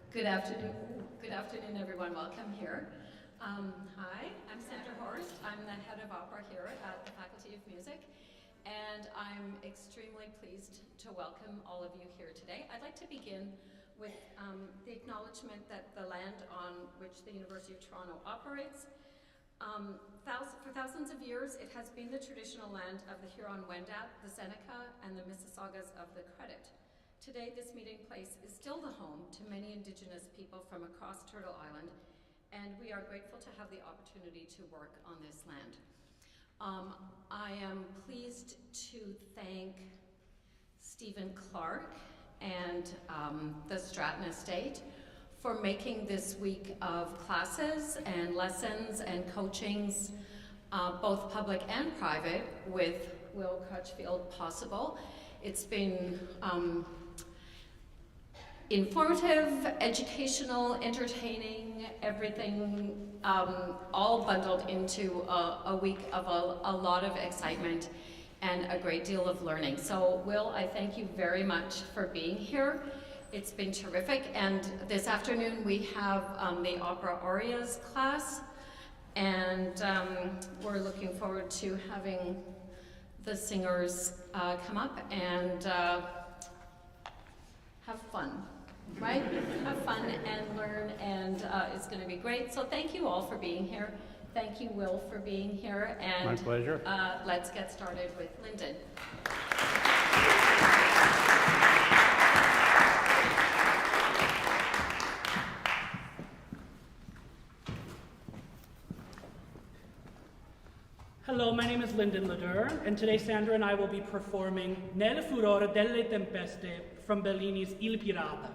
Good afternoon, everyone. Welcome here. Hi, I'm Sandra Horst. I'm the head of opera here at the Faculty of Music, and I'm extremely pleased to welcome all of you here today. I'd like to begin with the acknowledgement that the land on which the University of Toronto operates, for thousands of years, it has been the traditional land of the Huron-Wendat, the Seneca, and the Mississaugas of the Credit. Today, this meeting place is still the home to many Indigenous people from across Turtle Island, and we are grateful to have the opportunity to work on this land. I am pleased to thank Stephen Clark and the Stratton Estate for making this week of classes and lessons and coachings, both public and private, with Will Crutchfield possible. It's been informative, educational, entertaining, everything all bundled into a week of a lot of excitement and a great deal of learning. So Will, I thank you very much for being here. It's been terrific, and this afternoon we have the Opera Arias class, and we're looking forward to having the singers come up and have fun, right? Have fun and learn, and it's going to be great. So thank you all for being here. Thank you, Will, for being here. And my pleasure. Let's get started with Lyndon. Hello, my name is Lyndon Leder, and today Sandra and I will be performing Nel furore delle tempeste from Bellini's Il Pirata.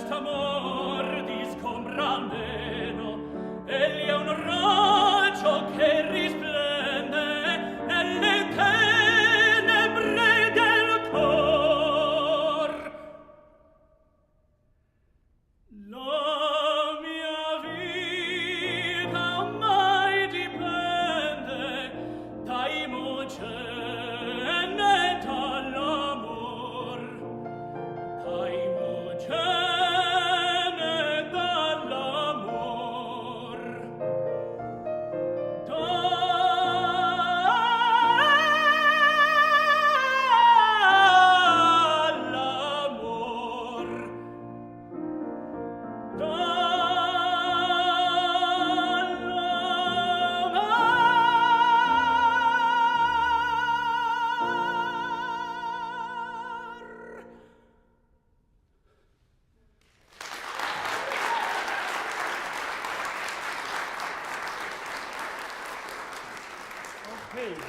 Dall'amor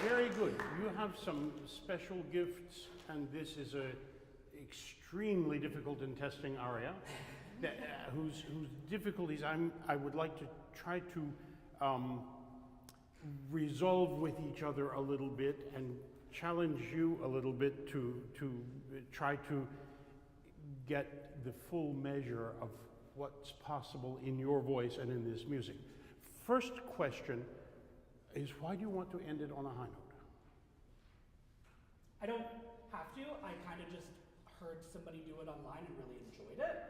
very good. You have some special gifts, and this is a extremely difficult and testing aria, that, whose difficulties I would like to try to resolve with each other a little bit and challenge you a little bit to try to get the full measure of what's possible in your voice and in this music. First question is, why do you want to end it on a high note? I don't have to. I kind of just heard somebody do it online and really enjoyed it.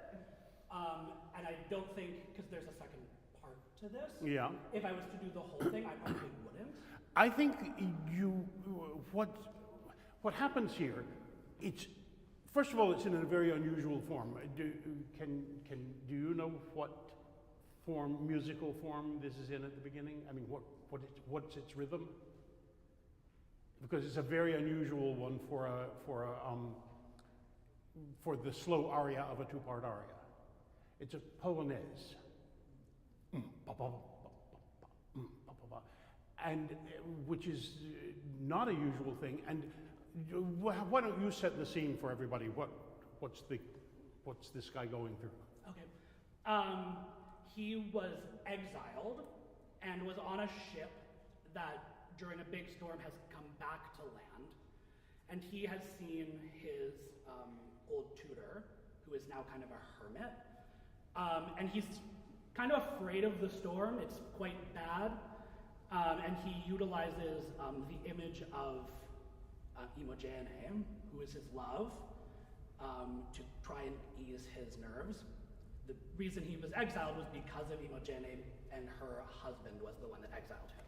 And I don't think, because there's a second part to this, Yeah. if I was to do the whole thing, I probably wouldn't. I think what happens here, it's, first of all, it's in a very unusual form. Do you know what musical form this is in at the beginning? I mean, what's its rhythm? Because it's a very unusual one for the slow aria of a two-part aria. It's a polonaise, and which is not a usual thing. And why don't you set the scene for everybody? What's this guy going through? Okay. He was exiled and was on a ship that during a big storm has come back to land. And he has seen his old tutor, who is now kind of a hermit. And he's kind of afraid of the storm. It's quite bad. And he utilizes the image of Imogen, who is his love, to try and ease his nerves. The reason he was exiled was because of Imogen, and her husband was the one that exiled him.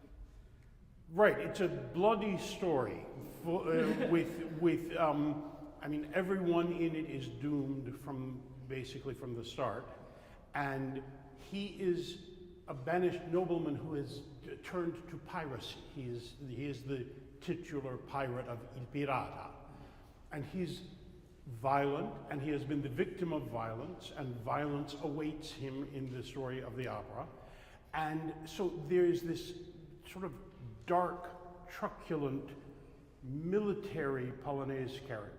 Right, it's a bloody story with I mean, everyone in it is doomed basically from the start, and he is a banished nobleman who has turned to piracy. He is the titular pirate of Il Pirata, and he's violent, and he has been the victim of violence, and violence awaits him in the story of the opera. And so there is this sort of dark, truculent, military Polonaise character.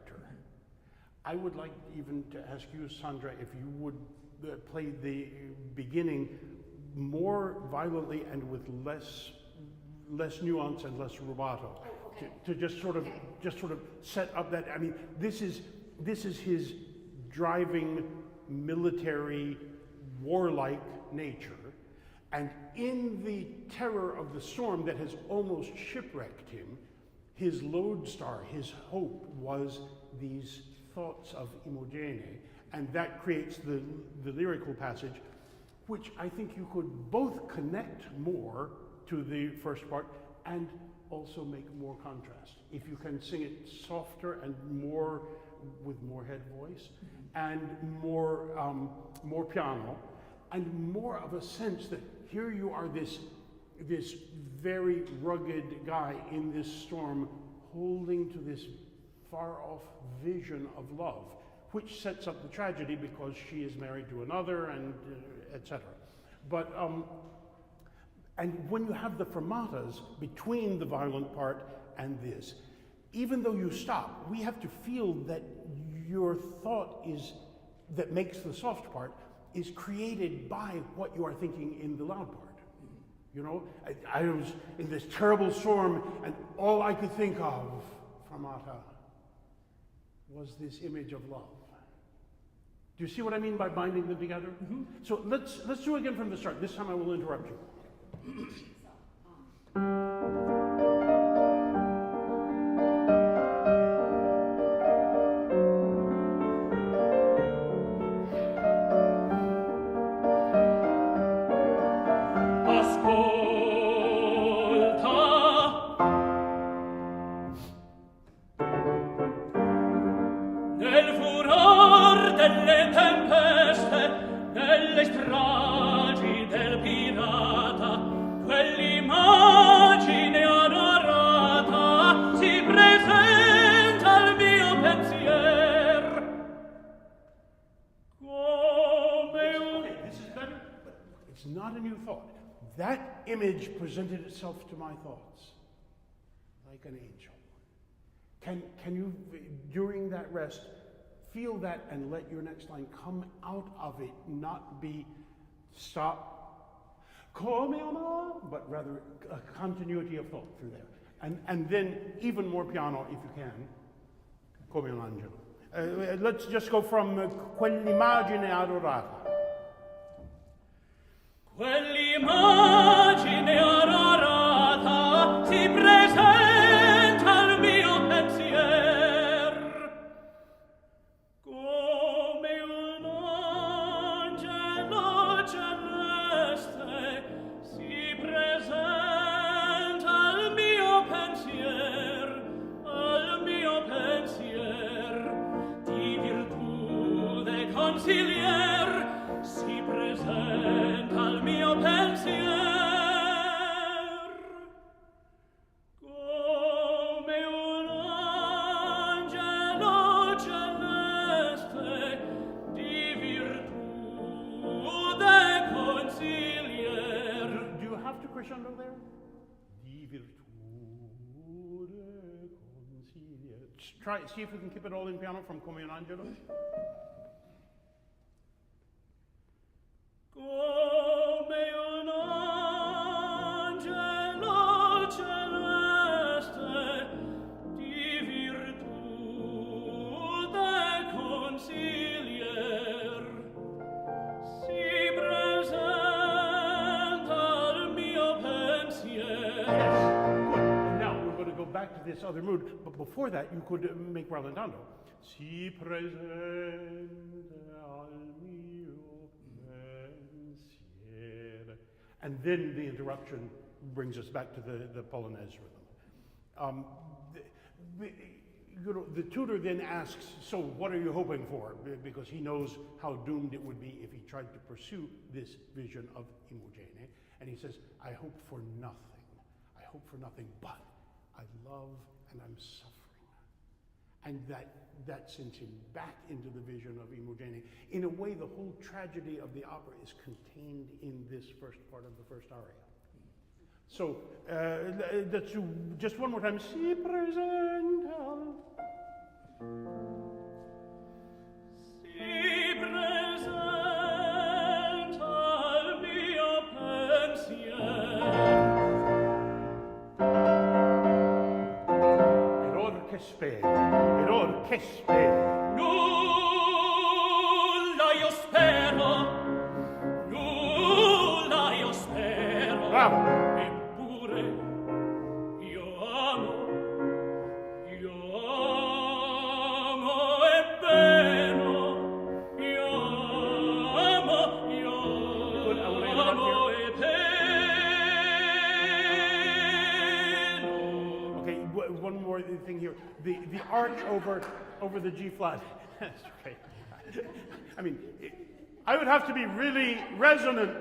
I would like even to ask you, Sandra, if you would play the beginning more violently and with less nuance and less rubato, to just sort of set up that. I mean, this is his driving military warlike nature, and in the terror of the storm that has almost shipwrecked him, his lodestar, his hope, was these thoughts of Imogen, and that creates the lyrical passage, which I think you could both connect more to the first part and also make more contrast. If you can sing it softer and more with more head voice, and more piano, and more of a sense that here you are, this very rugged guy in this storm, holding to this far-off vision of love, which sets up the tragedy because she is married to another, and etc. But and when you have the fermatas between the violent part and this, even though you stop, we have to feel that your thought that makes the soft part is created by what you are thinking in the loud part. You know, I was in this terrible storm, and all I could think of, fermata, was this image of love. Do you see what I mean by binding them together? Mm-hmm. So let's do it again from the start. This time I will interrupt you. That image presented itself to my thoughts like an angel. Can you, during that rest, feel that and let your next line come out of it, not be stop, come on, but rather a continuity of thought through there. And then even more piano, if you can, come un angelo. Let's just go from quell'immagine adorata. Quell'immagine adorata si presenta al mio pensier come un angelo celeste, si presenta al mio pensier di virtù de consiglier, si presenta al mio pensier come un angelo celeste di virtù de consiglier. Do you have to crescendo there? Di virtù de consigliere. Try, see if we can keep it all in piano from Come un angelo. Come un angelo celeste di virtù de consiglier, si presenta al mio pensier. Yes, good. And now we're going to go back to this other mood, but before that you could make rallentando. Si presenta al mio pensiero. And then the interruption brings us back to the Polonaise rhythm. The tutor then asks, so what are you hoping for? Because he knows how doomed it would be if he tried to pursue this vision of Imogene. And he says, I hope for nothing. I hope for nothing, but I love and I'm suffering. And that sends him back into the vision of Imogene. In a way, the whole tragedy of the opera is contained in this first part of the first aria. So let's do just one more time. Si presenta. Si presenta al mio pensier. Ed or che spero, ed or che spero. Nulla io spero, nulla io spero. Bravo. Eppure io amo e beno, io amo Good, I will end it up e beno. Okay, one more thing here. The arch over the G flat. That's okay. I mean, I would have to be really resonant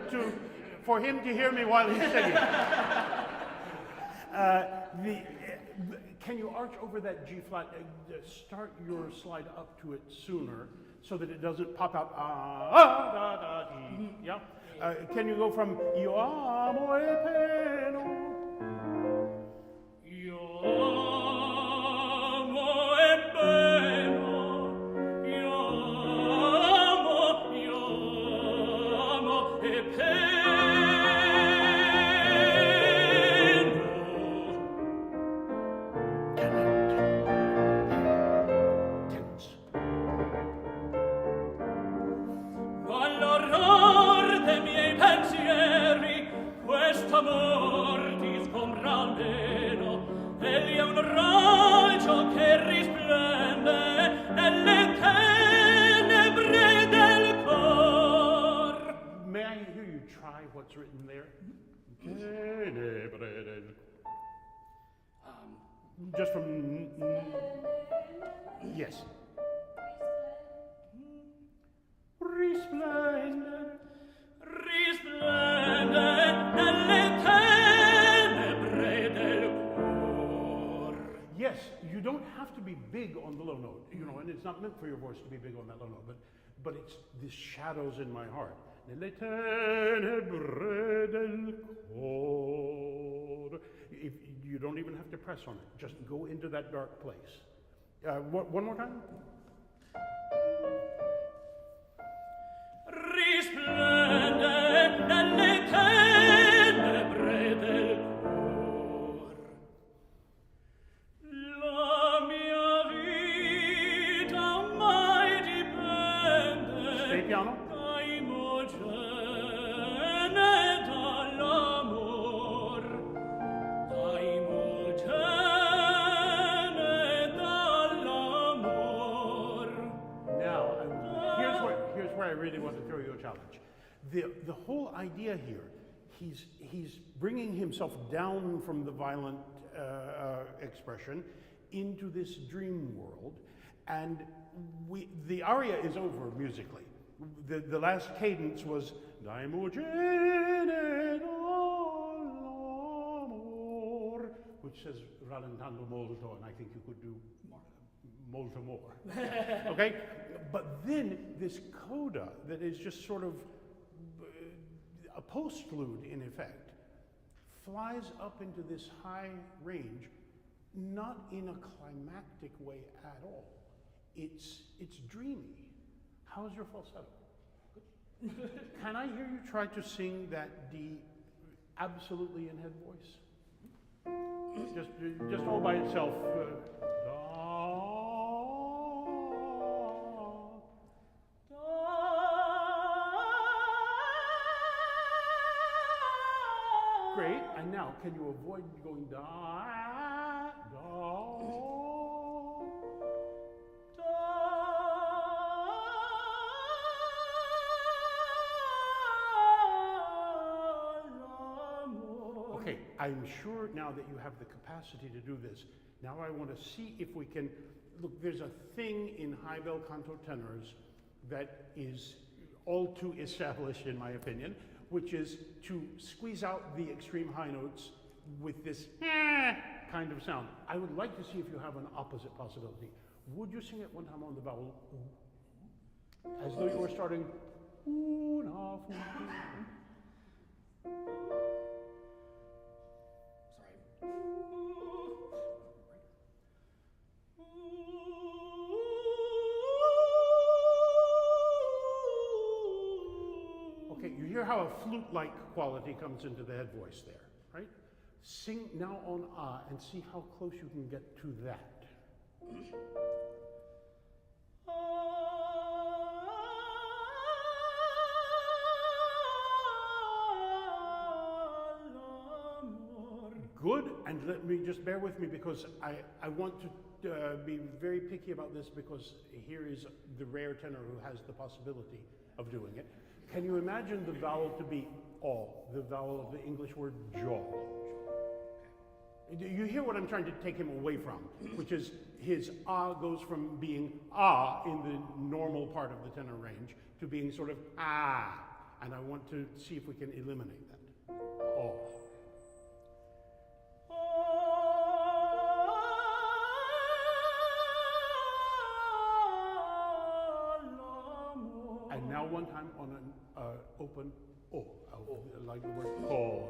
for him to hear me while he's singing. Can you arch over that G flat? Start your slide up to it sooner so that it doesn't pop out. Da, da, dee. Yeah. Can you go from io amo e peno? Io amo e beno, io amo e peno. Tense. All'orror dei miei pensieri, quest'amor ti sgombra almeno. Egli è un raggio che risplende nelle tenebre del cor. May I hear you try what's written there? Tenebre del- Just from yes. Risplende. Risplende nelle tenebre del cor. Yes, you don't have to be big on the low note, you know, and it's not meant for your voice to be big on that low note, but it's the shadows in my heart. Nelle tenebre del cor. If you don't even have to press press on it. Just go into that dark place. One more time. Risplende nelle tenebre del cor. La mia vita mai dipende Stay piano. dai mogene dall'amor. Dai mogene dall'amor. Now, here's where I really want to throw you a challenge. The whole idea here, he's bringing himself down from the violent expression into this dream world, and the aria is over musically. The last cadence was Dai mogene dall'amor, which says rallentando molto, and I think you could do molto more. Okay? But then this coda that is just sort of a postlude in effect flies up into this high range, not in a climactic way at all. It's dreamy. How's your falsetto? Can I hear you try to sing that D absolutely in head voice? Just all by itself. Great. And now, can you avoid going da, da, da? Okay, I'm sure now that you have the capacity to do this. Now I want to see if we can, look, there's a thing in high bel canto tenors that is all too established in my opinion, which is to squeeze out the extreme high notes with this kind of sound. I would like to see if you have an opposite possibility. Would you sing it one time on the vowel oo? As though you were starting oo, na, foo, Okay, you hear how a flute-like quality comes into the head voice there, right? Sing now on ah and see how close you can get to that. Good, and let me just bear with me because I want to be very picky about this because here is the rare tenor who has the possibility of doing it. Can you imagine the vowel to be all, the vowel of the English word jaw? You hear what I'm trying to take him away from, which is his ah goes from being ah in the normal part of the tenor range to being sort of ah, and I want to see if we can eliminate that. All. And now one time on an open O, like the word core.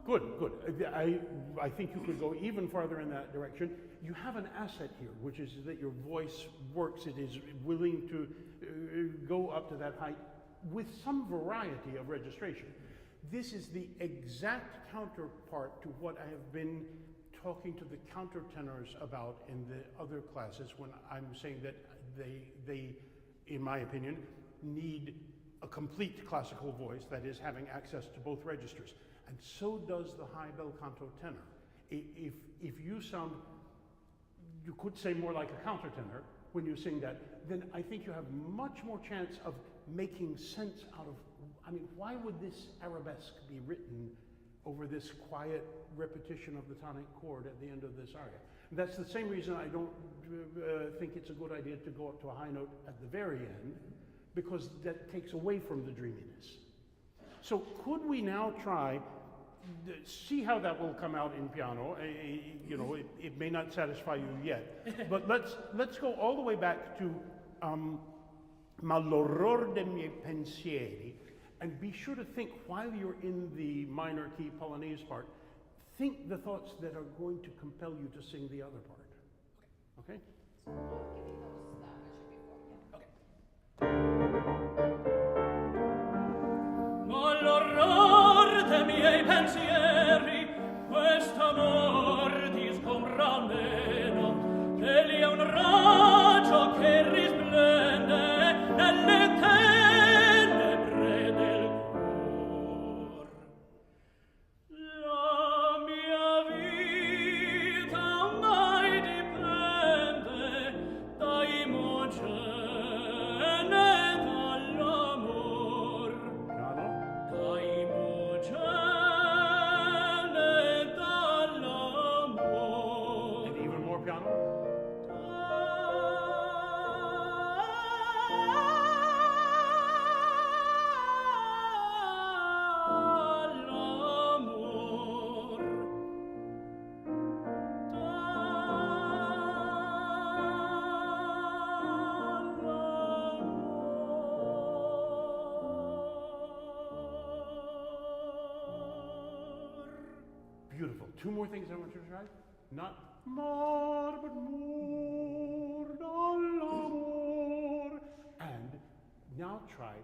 Good, good. I think you could go even farther in that direction. You have an asset here, which is that your voice works. It is willing to go up to that height with some variety of registration. This is the exact counterpart to what I have been talking to the countertenors about in the other classes when I'm saying that they, in my opinion, need a complete classical voice, that is having access to both registers. And so does the high bel canto tenor. If you sound, you could say more like a countertenor when you sing that, then I think you have much more chance of making sense out of, I mean, why would this arabesque be written over this quiet repetition of the tonic chord at the end of this aria? And that's the same reason I don't think it's a good idea to go up to a high note at the very end, because that takes away from the dreaminess. So could we now try, see how that will come out in piano? You know, it may not satisfy you yet, but let's go all the way back to ma l'orror de miei pensieri, and be sure to think while you're in the minor key Polonaise part, think the thoughts that are going to compel you to sing the other part. Okay? So I'll give you those that measure before. Yeah. Okay. Ma l'orror de miei pensieri, quest'amor discombra almeno, che lì è un raggio che risplende nelle tenebre del cor. La mia vita mai dipende dai mogene dall'amor. Piano. Dai mogene dall'amor. And even more piano. Beautiful. Two more things I want you to try. Not more, but more dall'amor. And now try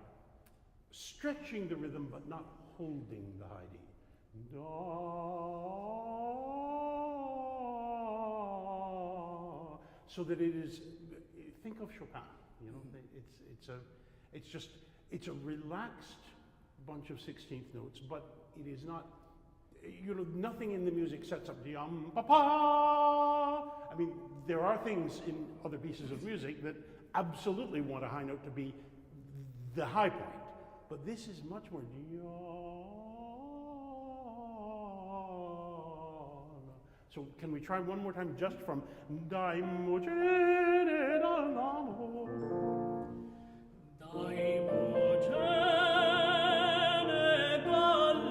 stretching the rhythm, but not holding the high D. Da. So that it is. Think of Chopin. You know, it's a relaxed bunch of 16th notes, but it is not. You know, nothing in the music sets up the pa. I mean, there are things in other pieces of music that absolutely want a high note to be the high point, but this is much more. So can we try one more time just from Dai mogene dall'amor. Dai mogene dall'amor.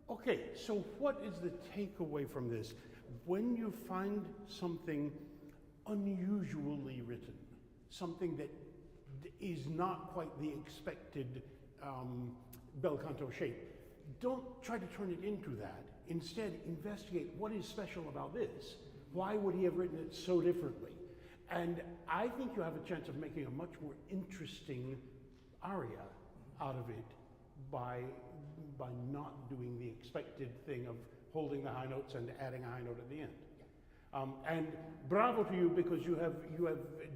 Okay, so what is the takeaway from this? When you find something unusually written, something that is not quite the expected bel canto shape, don't try to turn it into that. Instead, investigate what is special about this. Why would he have written it so differently? And I think you have a chance of making a much more interesting aria out of it by not doing the expected thing of holding the high notes and adding a high note at the end. And bravo to you, because you have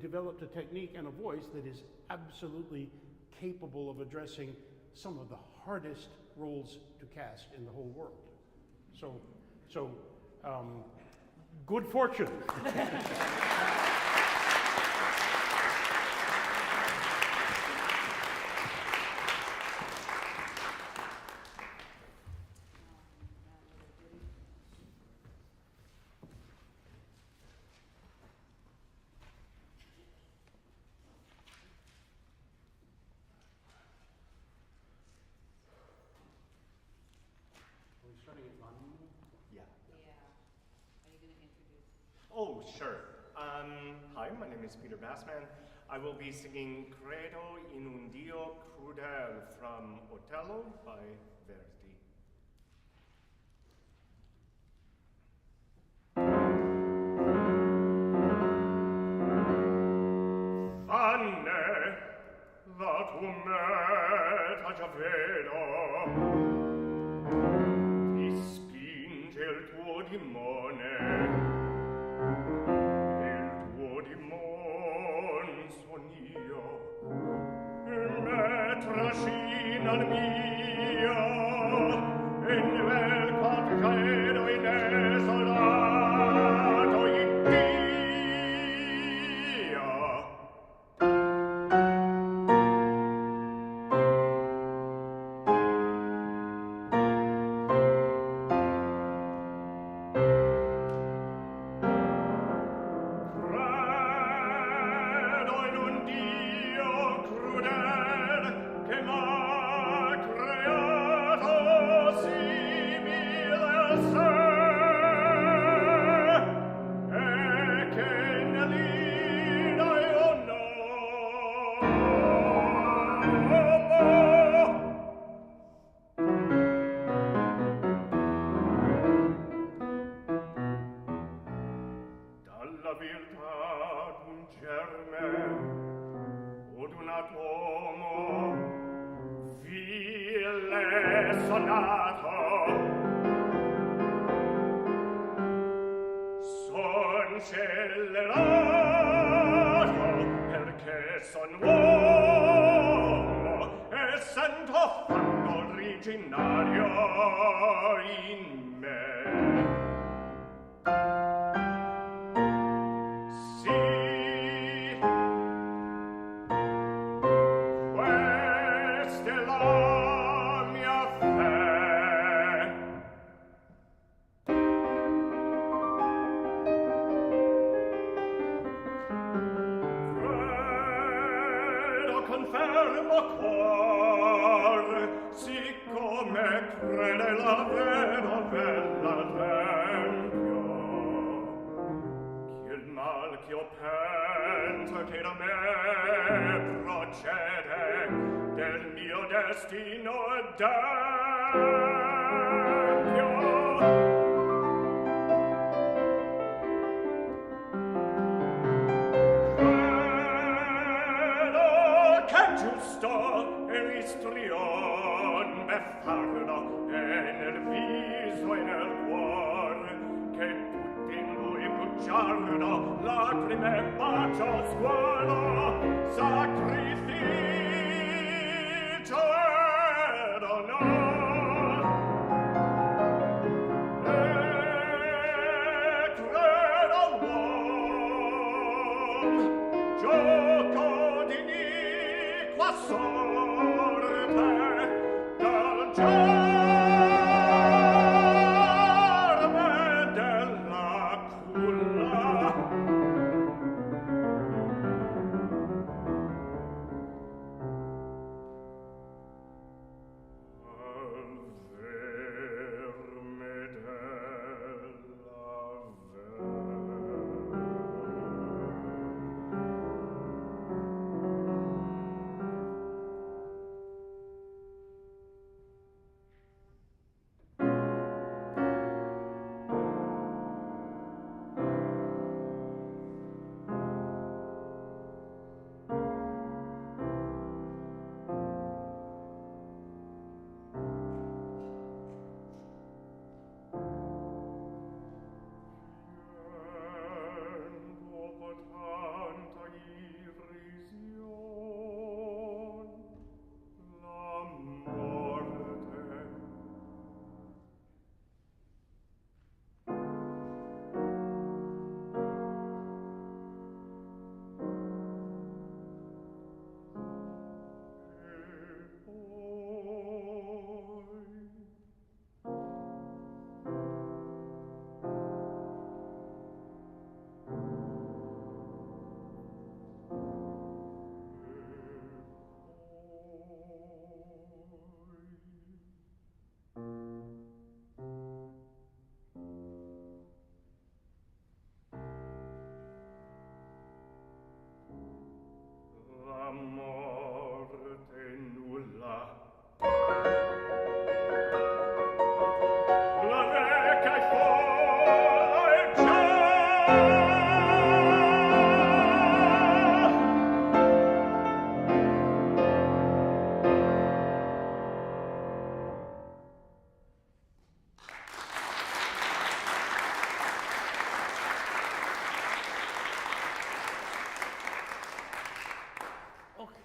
developed a technique and a voice that is absolutely capable of addressing some of the hardest roles to cast in the whole world. So good fortune. Oh, sure. Hi, my name is Peter Bassman. I will be singing Credo in un Dio crudel from Otello by Verdi. Vanne, that tu me già vedo, ti spinge il tuo dimone. Trascina al mio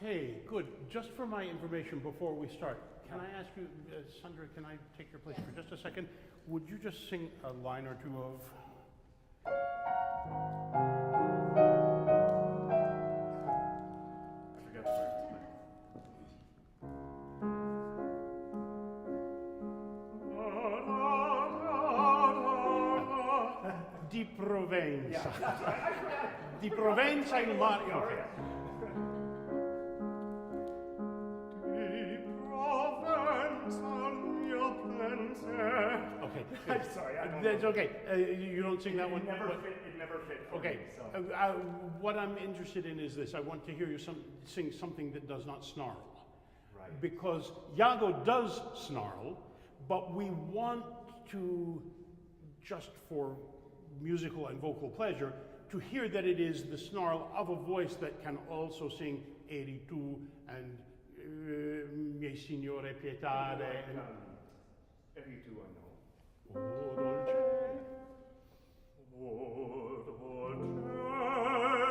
Okay, good. Just for my information before we start, can I ask you, Sandra, can I take your place for just a second? Would you just sing a line or two of... I forgot to Di Provenza. Di Provenza il mare. Okay. I'm sorry, I don't That's know. okay. You don't sing that one? It never fit for Okay. me, so. What I'm interested in is this. I want to hear you sing something that does not snarl. Right. Because Iago does snarl, but we want to, just for musical and vocal pleasure, to hear that it is the snarl of a voice that can also sing Eri tu and Miei Signore Pietade. And, Every two I know. Oh, dolce.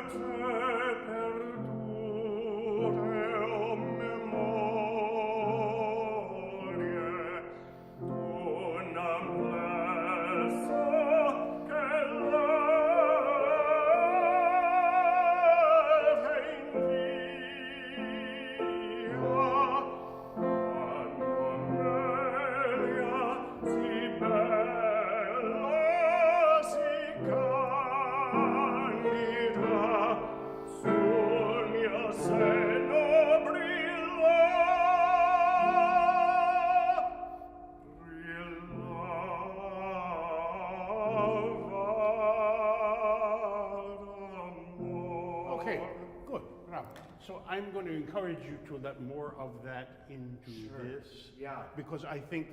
Okay, good. Bravo. So I'm going to encourage you to let more of that into this. Yeah. Because I think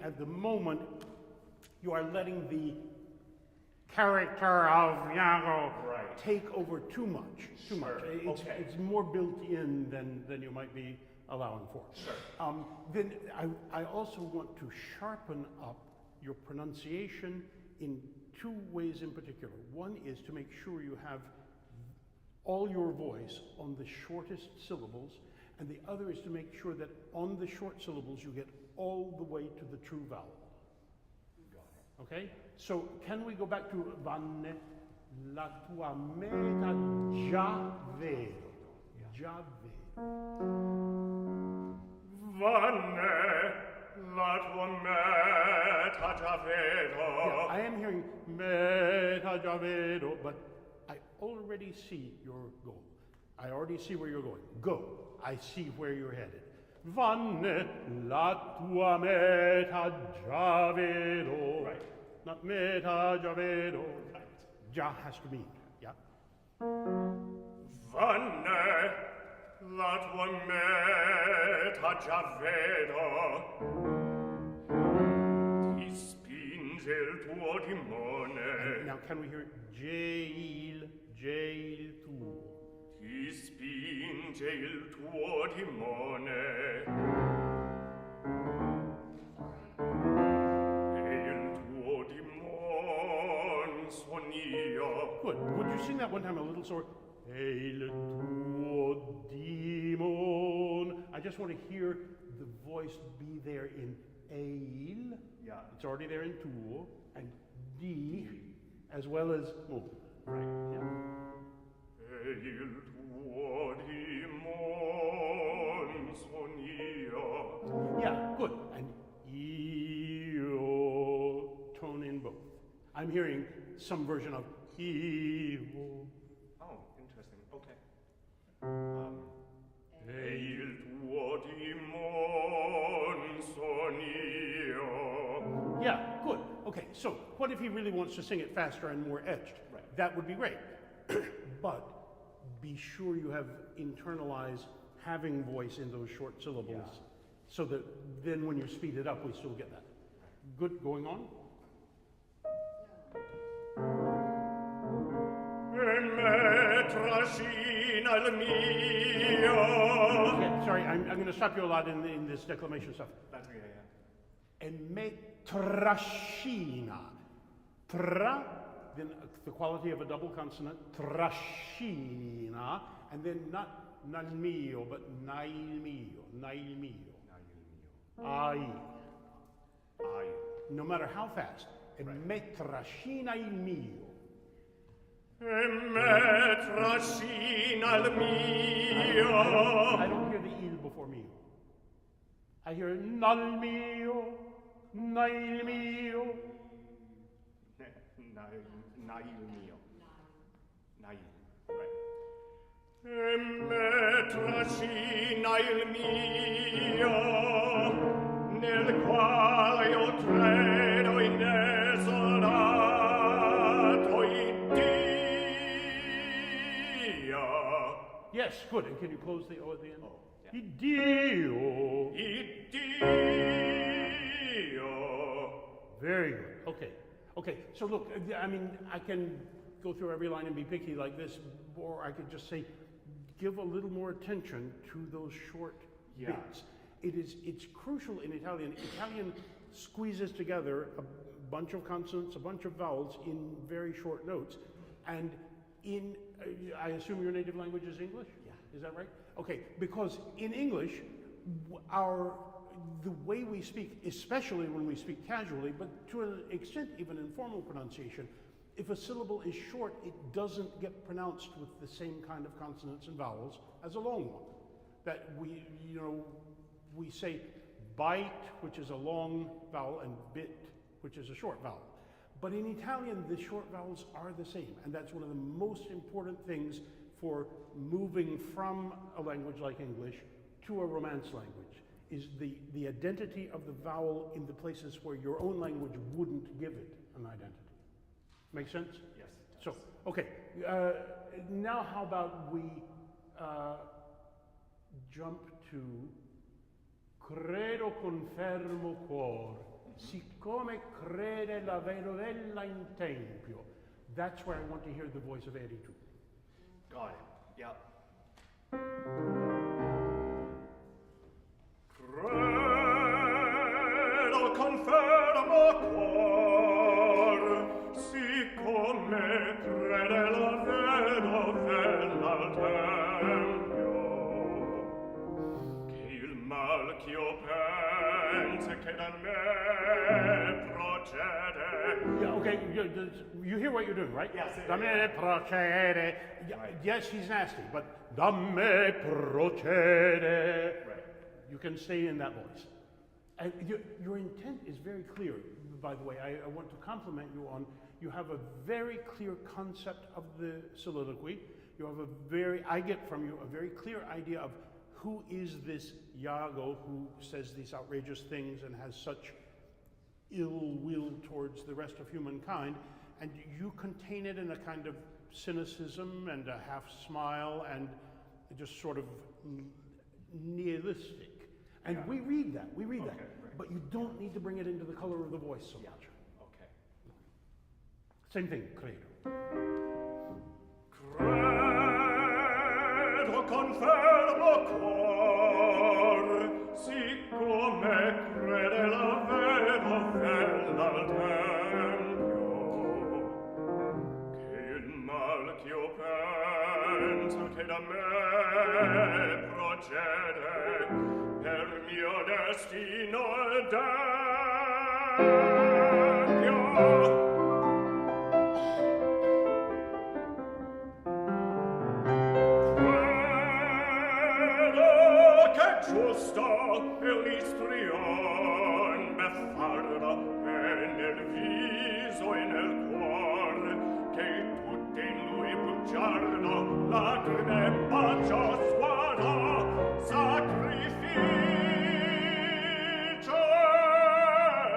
at the moment you are letting the character of Iago Right. take over too much. Too much. It's more built in than you might be allowing for. Sure. Then I also want to sharpen up your pronunciation in two ways in particular. One is to make sure you have all your voice on the shortest syllables, and the other is to make sure that on the short syllables you get all the way to the true vowel. Okay? So can we go back to Vanne, la tua meta già vedo. Già vedo. Vanne, la tua meta già vedo. Yeah, I am hearing meta già vedo, but I already see your goal. I already see where you're going. Go. I see where you're headed. Vanne, la tua meta già vedo. Right. Not meta già vedo. Right. Già has to mean. Yeah. Vanne, la tua meta già vedo. Ti spinge il tuo timone. Now can we hear it? Jail tuo. Ti spinge il tuo timone. E il tuo timon son io. Good. Would you sing that one time a little slower? Il tuo demon. I just want to hear the voice be there in eil. Yeah. It's already there in tuo. And di, as well as mo. Right. Yeah. E il tuo timon son io. Yeah, good. And io, tone in both. I'm hearing some version of io. Oh, interesting. Okay. E il tuo timon son io. Yeah, good. Okay, so what if he really wants to sing it faster and more edged? Right. That would be great. But be sure you have internalized having voice in those short syllables so that then when you speed it up, we still get that. Good, going on? E me trascina il mio. Okay, sorry, I'm going to stop you a lot in this declamation stuff. That's okay, yeah. And me trascina. Tra, then the quality of a double consonant, trascina, and then not nal mio, but nail mio, nail mio. Ai. Ai. No matter how fast. E me trascina il mio. E me trascina il mio. I don't hear the il before mio. I hear nal mio, nail mio. Nail mio. Nail. Right. E me trascina il mio, nel quale io credo in Yes, good. And can you close the O at the end? Oh, yeah. Iddio. Iddio. Very good. Okay. Okay. So look, I mean, I can go through every line and be picky like this, or I could just say, give a little more attention to those short bits. It's crucial in Italian. Italian squeezes together a bunch of consonants, a bunch of vowels in very short notes, and in I assume your native language is English? Yeah. Is that right? Okay, because in English, the way we speak, especially when we speak casually, but to an extent even in formal pronunciation, if a syllable is short, it doesn't get pronounced with the same kind of consonants and vowels as a long one. That we say bite, which is a long vowel, and bit, which is a short vowel. But in Italian, the short vowels are the same, and that's one of the most important things for moving from a language like English to a Romance language, is the identity of the vowel in the places where your own language wouldn't give it an identity. Make sense? Yes. So, okay, now how about we jump to credo confermo cuor, siccome crede la vedovella in tempio. That's where I want to hear the voice of Eddie too. Got it. Yep. Credo confermo cuor, siccome crede la vedovella al tempio, che il mal ch'io penso che da me procede. Yeah, okay, you hear what you're doing, right? Yes. Da me procede. Right. Yes, he's nasty, but da me procede. Right. You can stay in that voice. And your intent is very clear, by the way. I want to compliment you on, you have a very clear concept of the soliloquy. You have I get from you a very clear idea of who is this Iago who says these outrageous things and has such ill will towards the rest of humankind, and you contain it in a kind of cynicism and a half smile and just sort of nihilistic. And we read that, Right. but you don't need to bring it into the color of the voice so much. Okay. Same thing, credo. Credo confermo cuor, siccome crede la vedovella al tempio, che il mal ch'io penso che da me procede, per mio destino il tempio. Giusto e l'istrion beffarda e nel viso e nel cuor, che tutti in lui bugiardo lacrime bacio sguardo sacrificio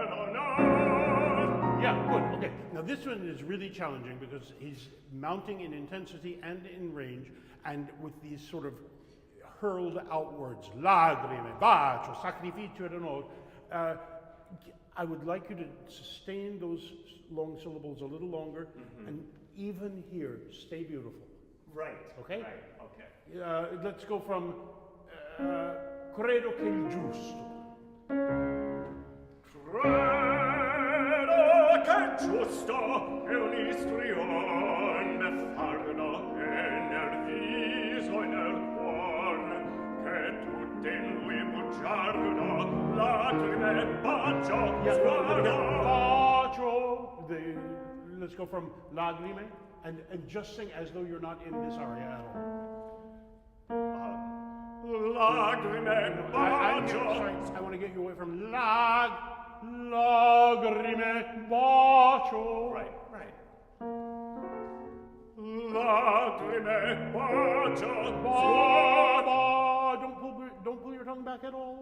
d'onor. Yeah, good, okay. Now this one is really challenging because he's mounting in intensity and in range, and with these sort of hurled outwards, lagrime, bacio, sacrificio ed onor. I would like you to sustain those long syllables a little longer, and even here, stay beautiful. Right. Okay? Right. Okay. Let's go from credo che il giusto. Credo che giusto è un istrion beffardo e nel viso e nel in lui bugiardo, lacrime, bacio, sguardo. Bacio. Let's go from lagrime and just sing as though you're not in this aria at all. Lacrime, bacio. I want to get you away from lagrime, bacio. Right. Lacrime, bacio, sguardo. Don't pull your tongue back at all.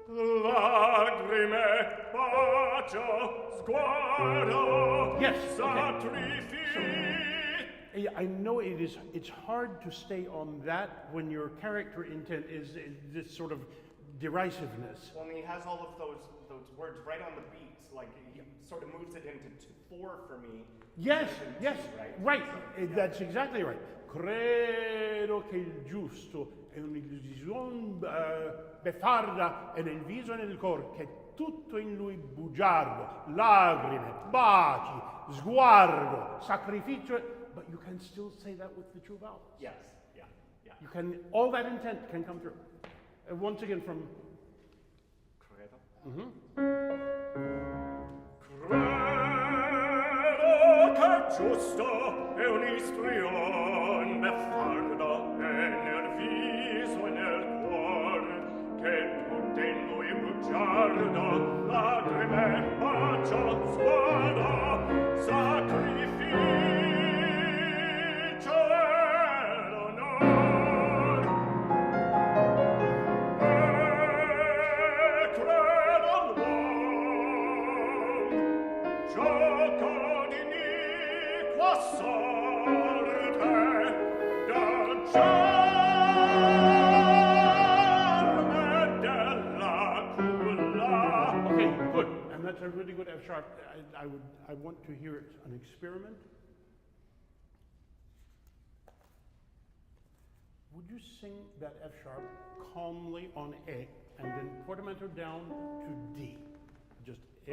Lacrime, bacio, sguardo. Yes. Sacrificio I know it is. It's hard to stay on that when your character intent is this sort of derisiveness. Well, and he has all of those words right on the beats. Like he sort of moves it into 4 for me. Yes, than yes, 2, right. That's exactly right. Credo che il giusto è un'illusione beffarda e nel viso e nel cor che tutto in lui bugiardo, lacrime, baci, sguardo, sacrificio. But you can still say that with the true vowels. Yes, yeah, yeah. You can, all that intent can come through. Once again from Credo. Credo che giusto è un'istrion beffarda e nel viso e nel cuor che tutto in lui bugiarda, lacrime, bacio, sguardo, sacrificio ed onor. E credo l'uom gioco di iniqua sorte da germe della culla. Okay, good. And that's a really good F sharp. I want to hear an experiment. Would you sing that F sharp calmly on A and then portamento down to D? Just A.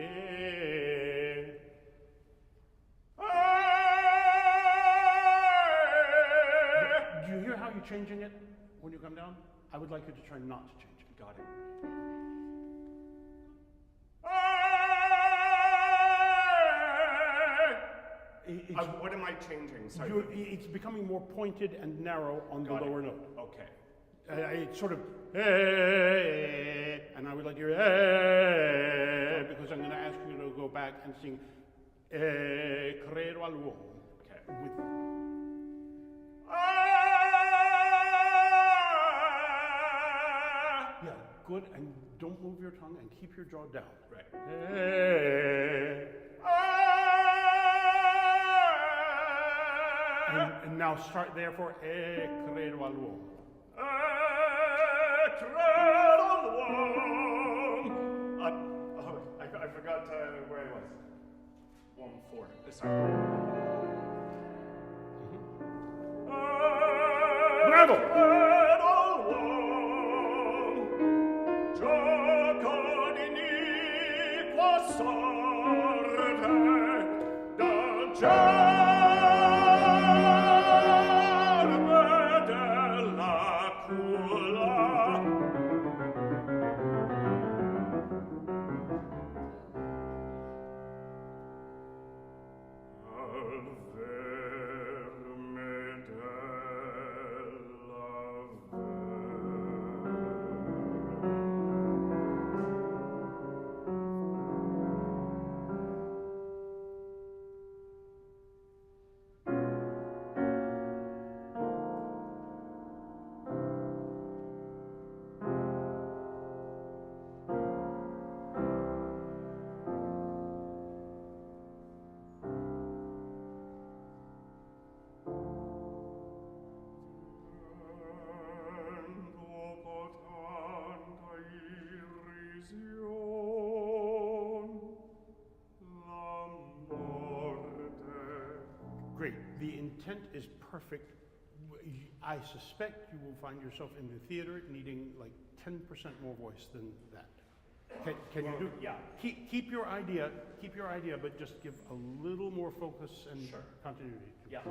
Do you hear how you're changing it when you come down? I would like you to try not to change it. Got it. What am I changing? Sorry. It's becoming more pointed and narrow on the Got it. lower note. Okay. It's sort of, and I would like you because I'm going to ask you to go back and sing credo all'uomo. Okay. With, yeah, good, and don't move your tongue and keep your jaw down. Right. And now start there for credo all'uomo. I forgot where I was. 1-4. Sorry. Bravo! Great. The intent is perfect. I suspect you will find yourself in the theater needing like 10% more voice than that. Can you do? Yeah. Keep your idea, but just give a little more focus and Sure. continuity. Yeah.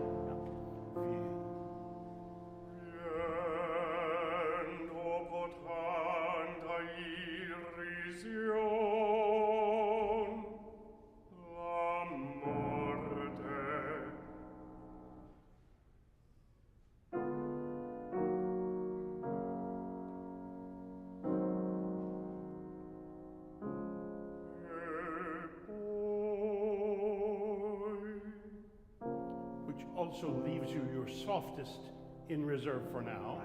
Which also leaves you your softest in reserve for now.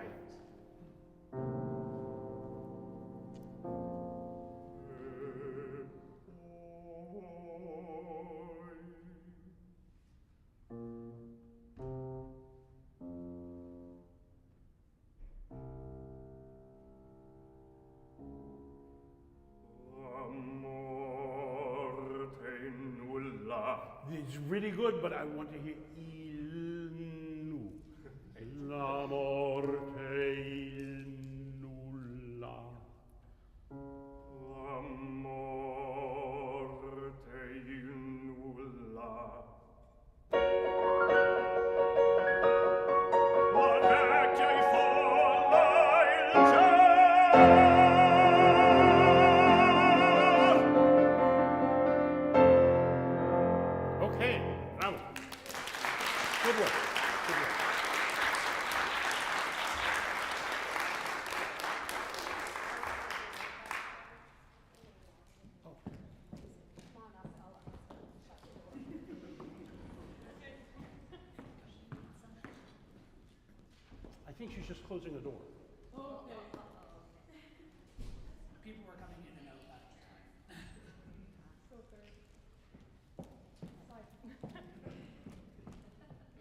It's really good, but I want to hear il nu. La morte il nulla. La morte il nulla. La vecchia e folla il cielo. Okay, bravo. Good work. Good work. I think she's just closing the door. People were coming in and out that time.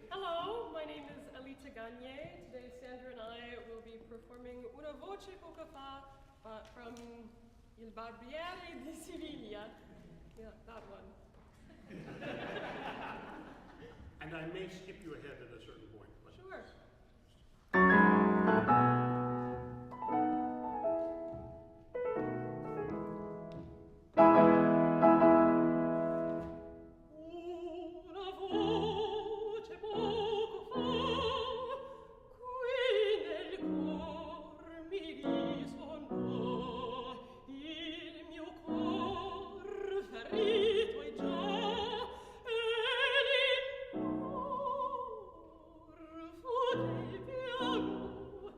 Hello, my name is Alita Gagne. Today Sandra and I will be performing Una voce poco fa from Il Barbiere di Siviglia. Yeah, that one. And I may skip you ahead at a certain point. But Sure. Una voce poco fa, qui nel cor mi risuonò, il mio cor ferito è già, e l'indorfo del piano,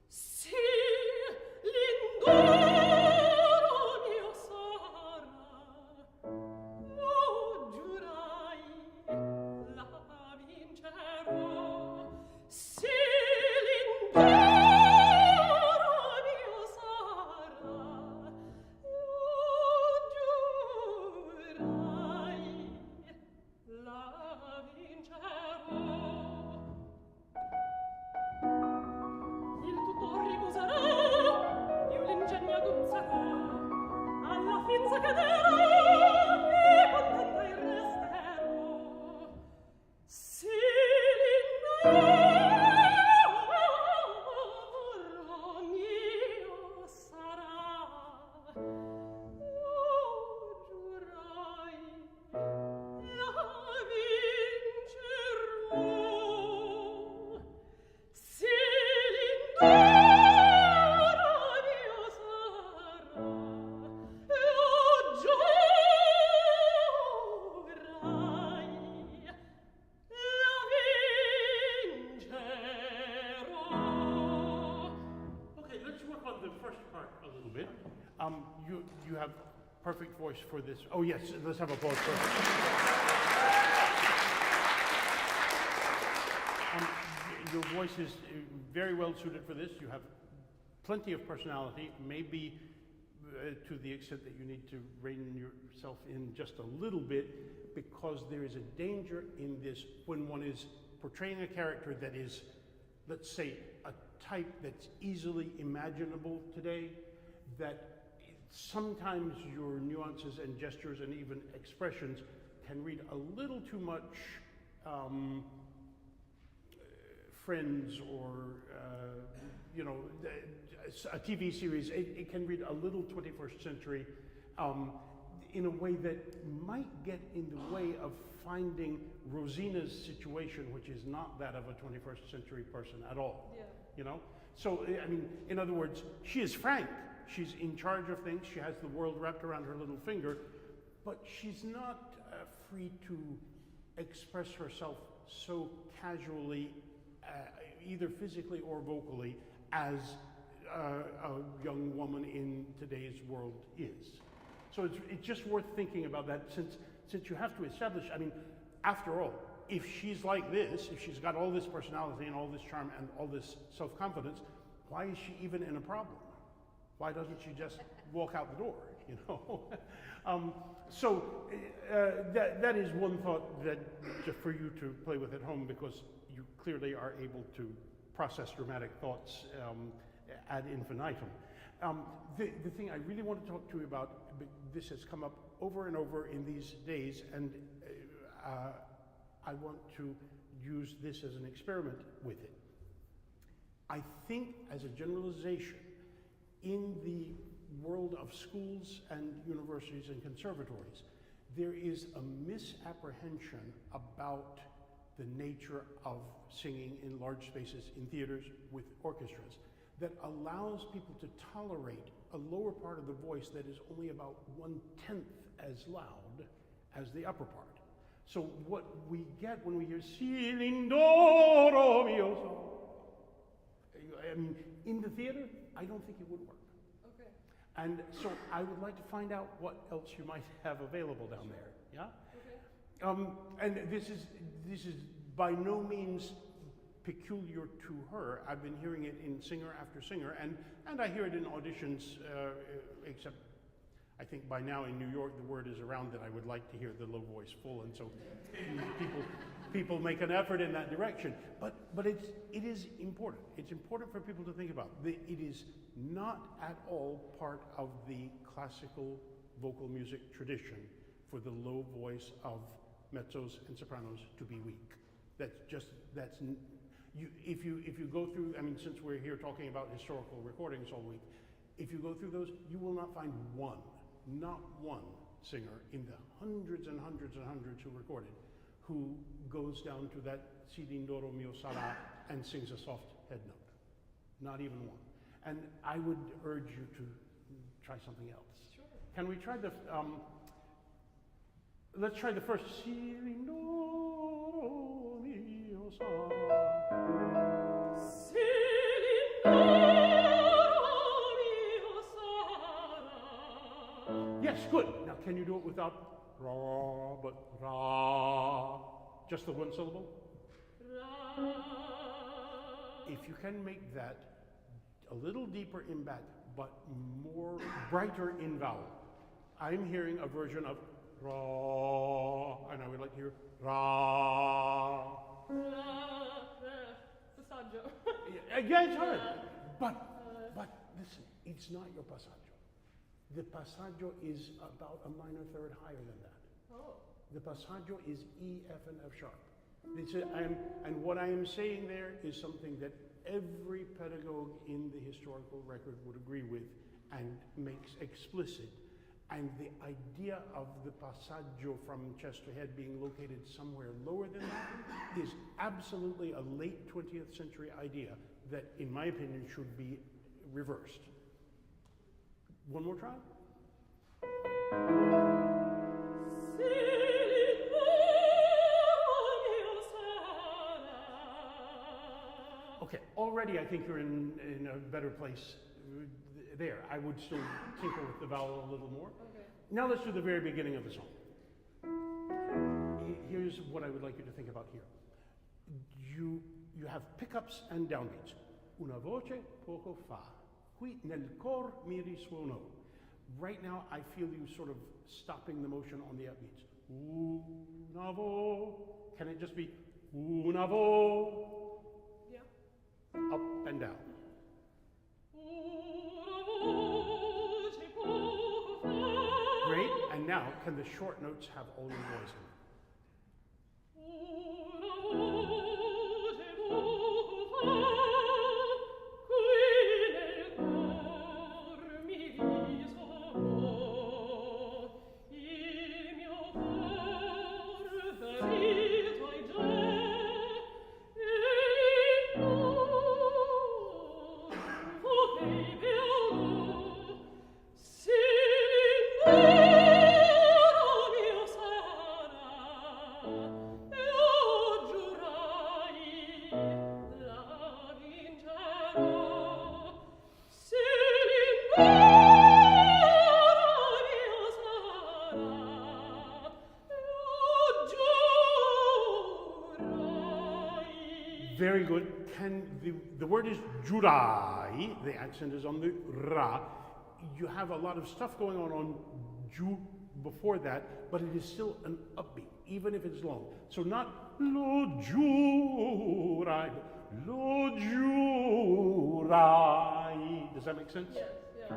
sì, l'indoro mio sarà. Lo giurai, la vincerò, sì, l'indoro mio sarà. Lo giurai, la vincerò. Il tutor ricuserà, io l'ingegno aguzzerò, alla fin s'accadrà, e contenta il resterò. Sì, l'indoro mio sarà, lo giurai, la vincerò. Sì, l'indoro mio sarà, lo giurai, la vincerò. okay, let's work on the first part a little bit. You have perfect voice for this. Oh yes, let's have applause first. Your voice is very well suited for this. You have plenty of personality, maybe to the extent that you need to rein yourself in just a little bit, because there is a danger in this when one is portraying a character that is, let's say, a type that's easily imaginable today, that sometimes your nuances and gestures and even expressions can read a little too much Friends or, a TV series. It can read a little 21st century in a way that might get in the way of finding Rosina's situation, which is not that of a 21st century person at all. Yeah. You know? So, I mean, in other words, she is frank. She's in charge of things. She has the world wrapped around her little finger, but she's not free to express herself so casually, either physically or vocally, as a young woman in today's world is. So it's just worth thinking about that, since you have to establish, I mean, after all, if she's like this, if she's got all this personality and all this charm and all this self-confidence, why is she even in a problem? Why doesn't she just walk out the door, you know? That is one thought that just for you to play with at home, because you clearly are able to process dramatic thoughts ad infinitum. The thing I really want to talk to you about, this has come up over and over in these days, and I want to use this as an experiment with it. I think, as a generalization, in the world of schools and universities and conservatories, there is a misapprehension about the nature of singing in large spaces, in theaters, with orchestras, that allows people to tolerate a lower part of the voice that is only about 1/10 as loud as the upper part. So what we get when we hear "Si lindoro mio so," in the theater, I don't think it would work. Okay. And so I would like to find out what else you might have available down there. Yeah. Okay. And this is by no means peculiar to her. I've been hearing it in singer after singer, and I hear it in auditions, except I think by now in New York the word is around that I would like to hear the low voice full, and so people make an effort in that direction. But it is important. It's important for people to think about. It is not at all part of the classical vocal music tradition for the low voice of mezzos and sopranos to be weak. If you go through, I mean, since we're here talking about historical recordings all week, if you go through those, you will not find not one singer in the hundreds and hundreds and hundreds who recorded who goes down to that "Si lindoro mio sarà" and sings a soft head note. Not even one. And I would urge you to try something else. Sure. Can we try the, let's try the first "Si lindoro mio sarà." Si lindoro mio sarà. Yes, good. Now can you do it without ra, but ra? Just the one syllable? Ra. If you can make that a little deeper in back, but more brighter in vowel. I'm hearing a version of ra, and I would like to hear ra. Passaggio. Yeah, it's hard. But listen, it's not your passaggio. The passaggio is about a minor third higher than that. Oh. The passaggio is E, F, and F sharp. And what I am saying there is something that every pedagogue in the historical record would agree with and makes explicit. And the idea of the passaggio from chest to head being located somewhere lower than that is absolutely a late 20th century idea that, in my opinion, should be reversed. One more try? Okay, already I think you're in a better place there. I would still tinker with the vowel a little more. Okay. Now let's do the very beginning of the song. Here's what I would like you to think about here. You have pickups and downbeats. Una voce poco fa, qui nel cor mi risuonò. Right now I feel you sort of stopping the motion on the upbeats. Una vo. Can it just be una vo? Yeah. Up and down. Great, and now can the short notes have all your voice in Very good. Can the word is jurai, the accent is on the ra. You have a lot of stuff going on ju before that, but it is still an upbeat, even if it's long. So not lo jurai, lo jurai. Does that make sense? Yes, yeah.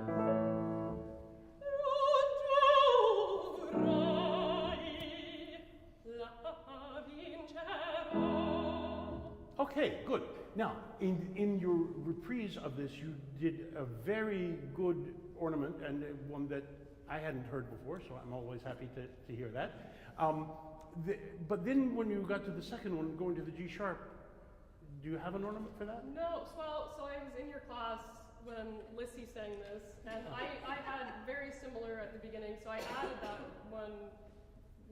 Now, in your reprise of this, you did a very good ornament, and one that I hadn't heard before, so I'm always happy to hear that. But then when you got to the second one, going to the G sharp, do you have an ornament for that? No, well, so I was in your class when Lissy sang this, and I had very similar at the beginning, so I added that one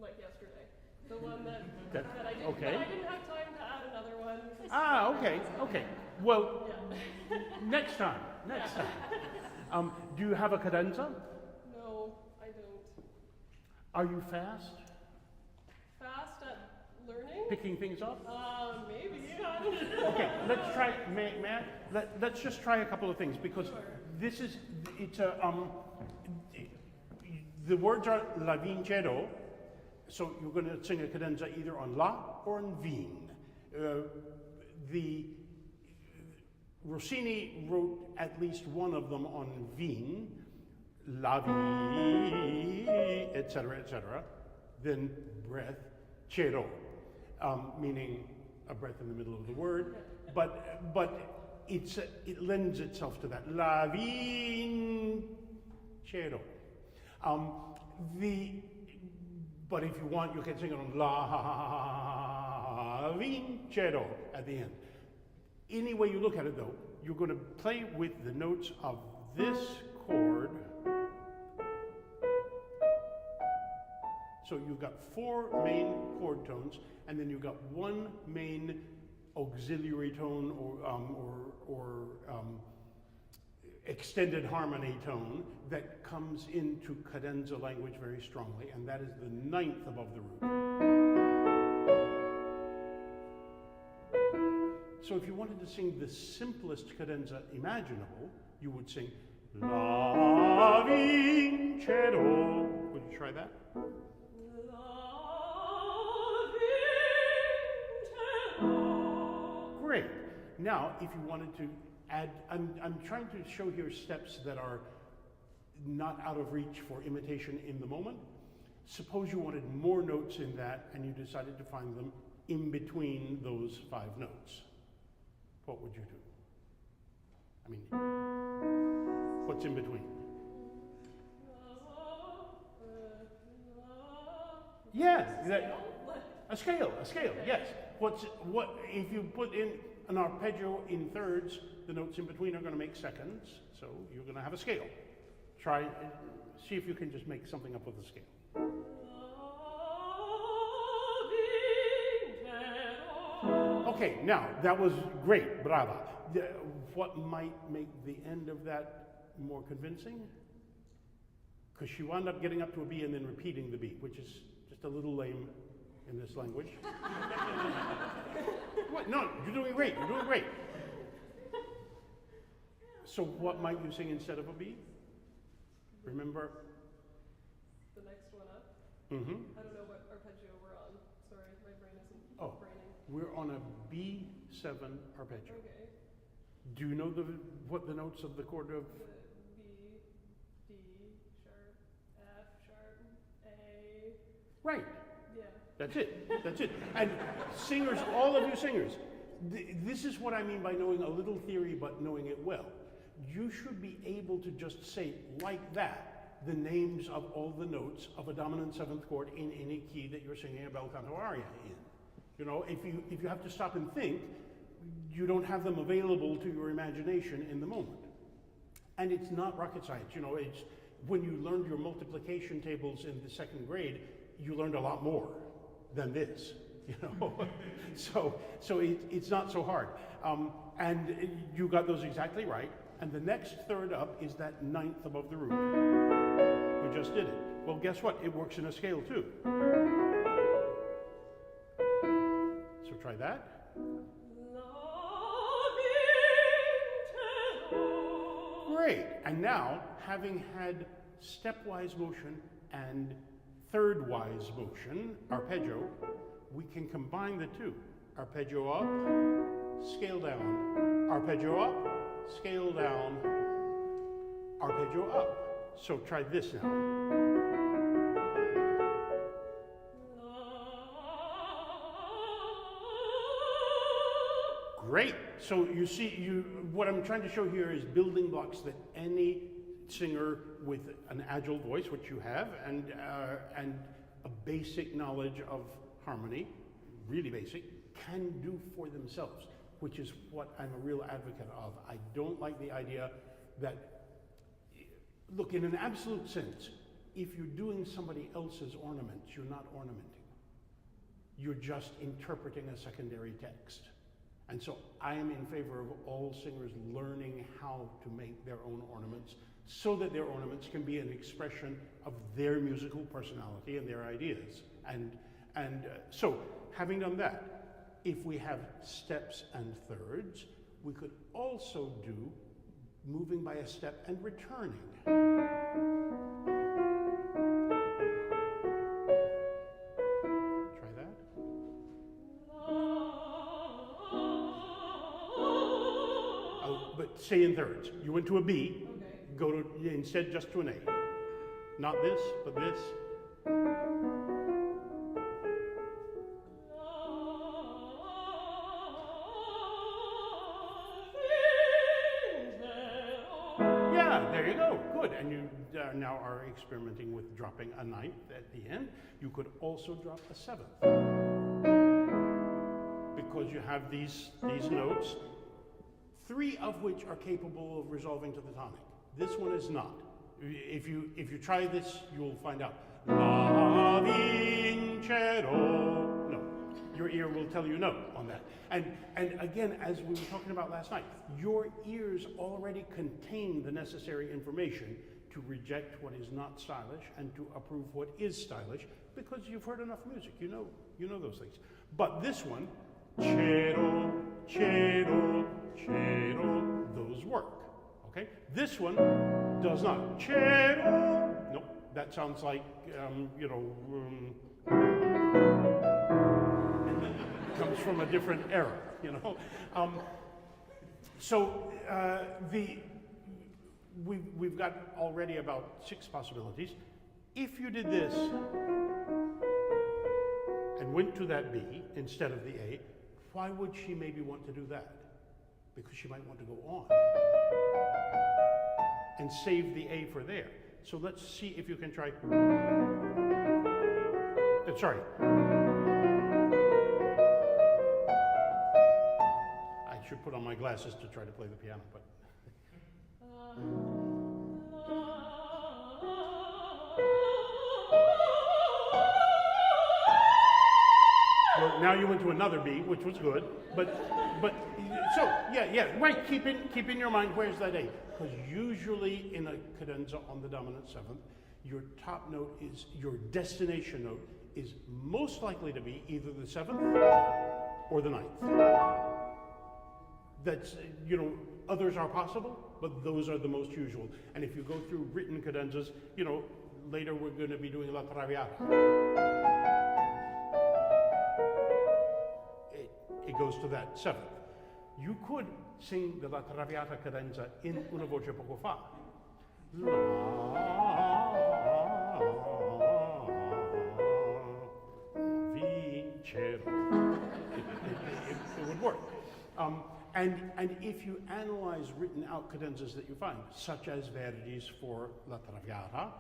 like yesterday. The one that I did, okay. but I didn't have time to add another one. Ah, okay. Well, Yeah. next time. Do you have a cadenza? No, I don't. Are you fast? Fast at learning? Picking things up? Maybe, yeah. Okay, let's try, Matt, let's just try a couple of things, because this is, it's a, the words are la vincero, so you're going to sing a cadenza either on la or on vin. Rossini wrote at least one of them on vin, la vi, etc., then breath, cero, meaning a breath in the middle of the word, but it lends itself to that. La vincero. But if you want, you can sing it on la vincero at the end. Any way you look at it, though, you're going to play with the notes of this chord. So you've got 4 main chord tones, and then you've got 1 main auxiliary tone or extended harmony tone that comes into cadenza language very strongly, and that is the 9th above the root. So if you wanted to sing the simplest cadenza imaginable, you would sing La vincero. Would you try that? Great. Now, if you wanted to add, I'm trying to show here steps that are not out of reach for imitation in the moment. Suppose you wanted more notes in that and you decided to find them in between those 5 notes. What would you do? I mean, what's in between? Yeah, a scale, yes. What if you put in an arpeggio in thirds, the notes in between are going to make seconds, so you're going to have a scale. Try, see if you can just make something up with a scale. Okay, now, that was great, brava. What might make the end of that more convincing? Because she wound up getting up to a B and then repeating the B, which is just a little lame in this language. What? No, you're doing great, So what might you sing instead of a B? Remember? The next one up? Mm-hmm. I don't know what arpeggio we're on. Sorry, my brain isn't braining. We're on a B7 arpeggio. Okay. Do you know what the notes of the chord of? The B, D sharp, F sharp, A. Right. Yeah. That's it. And singers, all of you singers, this is what I mean by knowing a little theory but knowing it well. You should be able to just say, like that, the names of all the notes of a dominant 7th chord in any key that you're singing a bel canto aria in. You know, if you have to stop and think, you don't have them available to your imagination in the moment. And it's not rocket science. You know, it's when you learned your multiplication tables in the 2nd grade, you learned a lot more than this. You know, so it's not so hard. And you got those exactly right. And the next third up is that 9th above the root. We just did it. Well, guess what? It works in a scale too. So try that. Great. And now, having had stepwise motion and third-wise motion, arpeggio, we can combine the two. Arpeggio up, scale down. Arpeggio up, scale down. Arpeggio up. So try this now. Great. So you see, what I'm trying to show here is building blocks that any singer with an agile voice, which you have, and a basic knowledge of harmony, really basic, can do for themselves, which is what I'm a real advocate of. I don't like the idea that, look, in an absolute sense, if you're doing somebody else's ornaments, you're not ornamenting. You're just interpreting a secondary text. And so I am in favor of all singers learning how to make their own ornaments so that their ornaments can be an expression of their musical personality and their ideas. And so, having done that, if we have steps and thirds, we could also do moving by a step and returning. Try that. Oh, but stay in thirds. You went to a B, go to instead just to an A. Not this, but this. There you go, good. And you now are experimenting with dropping a ninth at the end. You could also drop a seventh. Because you have these notes, 3 of which are capable of resolving to the tonic. This one is not. If you try this, you will find out. La vincero. No. Your ear will tell you no on that. And again, as we were talking about last night, your ears already contain the necessary information to reject what is not stylish and to approve what is stylish because you've heard enough music. You know those things. But this one, cero, cero, cero, those work. Okay? This one does not. Cero. Nope. That sounds like comes from a different era, we've got already about 6 possibilities. If you did this and went to that B instead of the A, why would she maybe want to do that? Because she might want to go on and save the A for there. So let's see if you can try. Sorry. I should put on my glasses to try to play the piano, but. Well, now you went to another B, which was good, but so yeah, right. Keep in your mind where's that A, because usually in a cadenza on the dominant 7th, your top note is your destination note is most likely to be either the 7th or the 9th. That's others are possible, but those are the most usual. And if you go through written cadenzas, later we're going to be doing La Traviata. It goes to that 7th. You could sing the La Traviata cadenza in una voce poco fa. La, vincero. It would work. And if you analyze written out cadenzas that you find, such as Verdi's for La Traviata,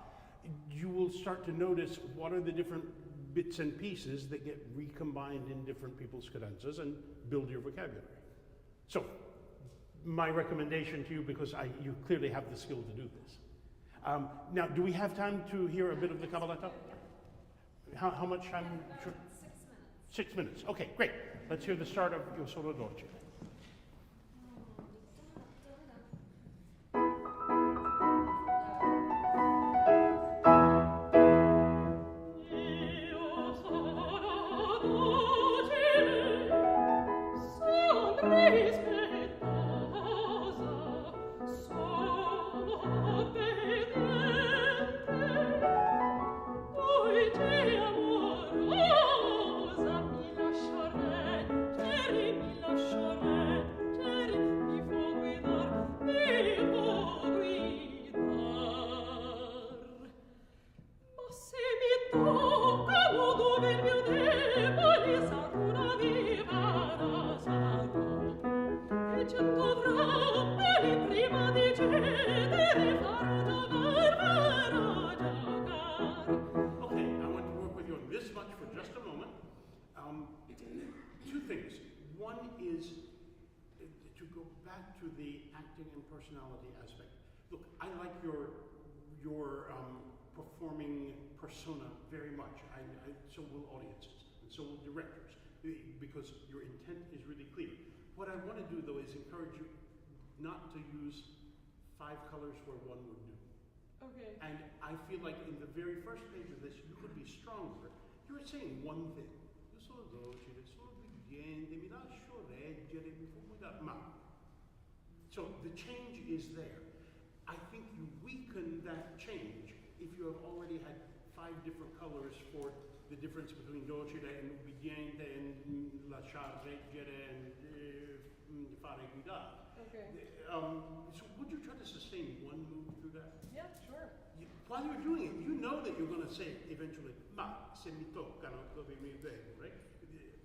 you will start to notice what are the different bits and pieces that get recombined in different people's cadenzas and build your vocabulary. So, my recommendation to you, because you clearly have the skill to do this. Now, do we have time to hear a bit of the cabaletta? How much time? 6 minutes. 6 minutes. Okay, great. Let's hear the start of Io Solo Dolce. Amorosa mi lasciare, mi lasciare. personality aspect. Look, I like your performing persona very much. So will audiences, and so will directors, because your intent is really clear. What I want to do, though, is encourage you not to use 5 colors where one would do. Okay. And I feel like in the very first page of this, you could be stronger. You're saying one thing. So the change is there. I think you weaken that change if you have already had 5 different colors for the difference between docere and ubbidiente and lasciar reggere and fare guidare. Okay. So would you try to sustain one move through that? Yeah, sure. While you're doing it, you know that you're going to say eventually, ma se mi toccano dove mi vedo, right?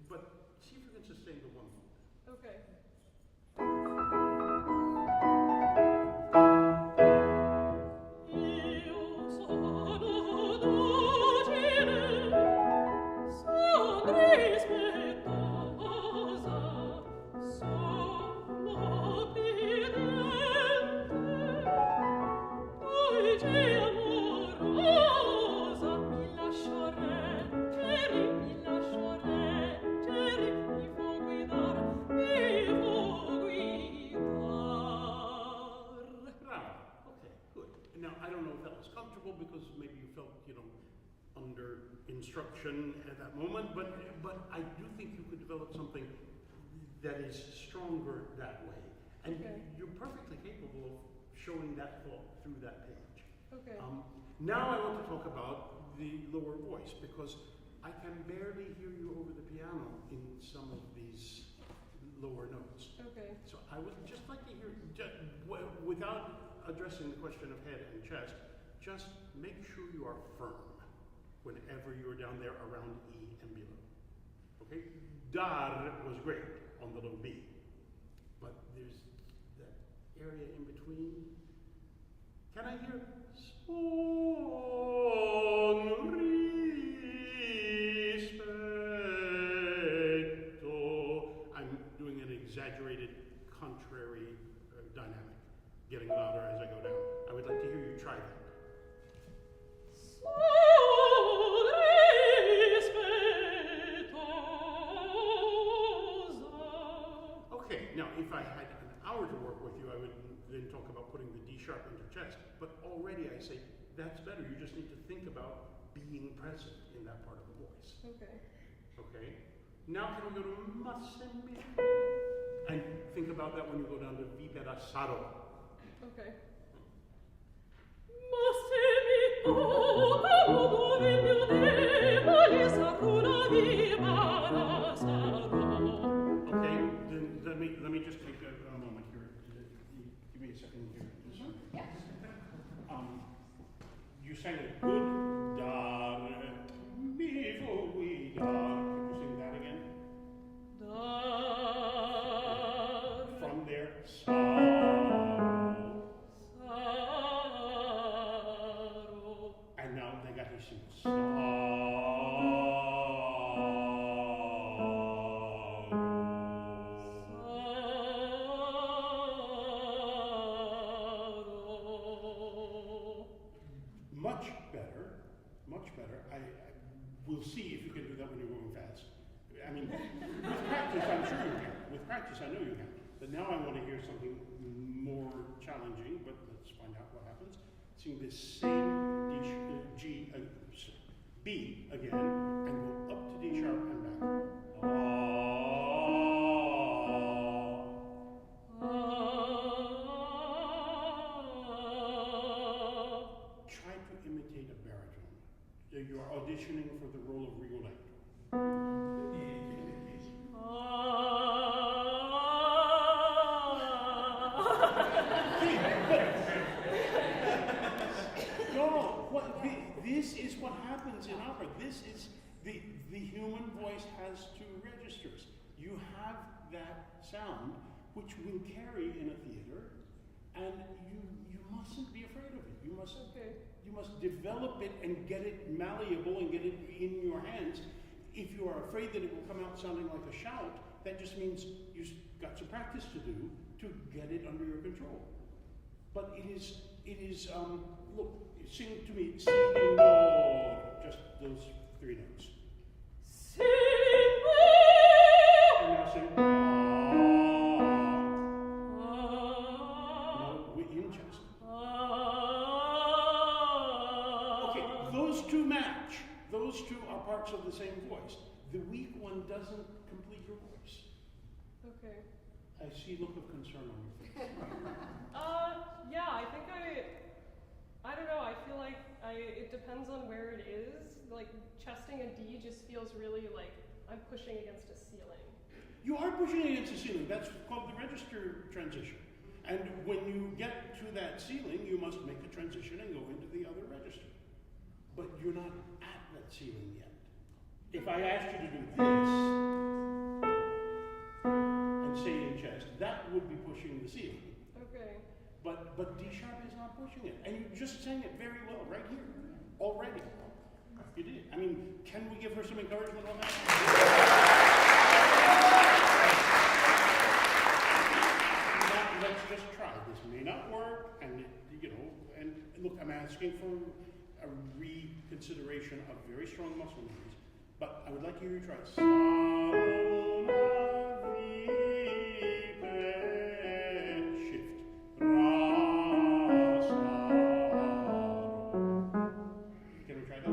But see if you can sustain the one move. Okay. Because maybe you felt, under instruction at that moment, but I do think you could develop something that is stronger that way. And okay. You're perfectly capable of showing that thought through that page. Okay. Now I want to talk about the lower voice, because I can barely hear you over the piano in some of these lower notes. Okay. So I would just like to hear, without addressing the question of head and chest, just make sure you are firm whenever you're down there around E and below. Okay? Dar was great on the low B, but there's that area in between. Can I hear son rispetto? I'm doing an exaggerated contrary dynamic, getting louder as I go down. I would like to hear you try that. Okay, now if I had an hour to work with you, I would then talk about putting the D sharp into chest, but already I say that's better. You just need to think about being present in that part of the voice. Okay. Okay? Now can we go to ma se mi? And think about that when you go down to vi per assaro. Okay. Okay, then let me just take a moment here. Give me a second here. Yes. You sang a good dar mi vo guidar. Can you sing that again? From there, sa. And now they got his sa. Much better. I will see if you can do that when you're going fast. I mean, with practice, I'm sure you can. With practice, I know you can. But now I want to hear something more challenging, but let's find out what happens. Sing this same B again, and go up to D sharp and back. Try to imitate a baritone. You are auditioning for the role of Rigoletto. This is what happens in opera. This is the human voice has 2 registers. You have that sound, which will carry in a theater, and you mustn't be afraid of it. You must develop it and get it malleable and get it in your hands. If you are afraid that it will come out sounding like a shout, that just means you've got some practice to do to get it under your control. But it is, look, sing to me, Signor, just those three notes. And now sing, no, in chest. Okay, those two match. Those two are parts of the same voice. The weak one doesn't complete your voice. Okay. I see a look of concern on your face. Yeah, I think I don't know, I feel like it depends on where it is. Like, chesting a D just feels really like I'm pushing against a ceiling. You are pushing against the ceiling. That's called the register transition. And when you get to that ceiling, you must make a transition and go into the other register. But you're not at that ceiling yet. If I asked you to do this and say in chest, that would be pushing the ceiling. Okay. But D sharp is not pushing it. And you just sang it very well right here, already. You did. I mean, can we give her some encouragement on that? Let's just try. This may not work, and and look, I'm asking for a reconsideration of very strong muscle memories, but I would like you to try. Shift. Can we try that?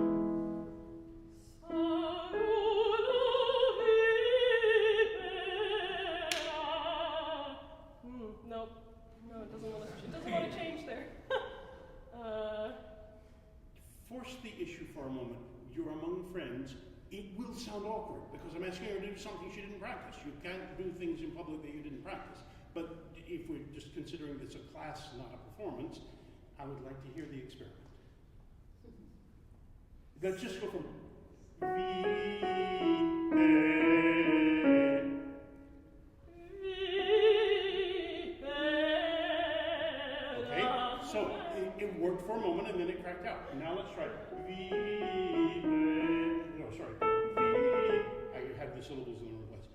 Nope. No, it doesn't want to change there. Force the issue for a moment. You're among friends. It will sound awkward because I'm asking her to do something she didn't practice. You can't do things in public that you didn't practice. But if we're just considering this a class, not a performance, I would like to hear the experiment. Let's just go from Okay, so it worked for a moment and then it cracked out. Now let's try no, sorry. I had the syllables in the wrong place.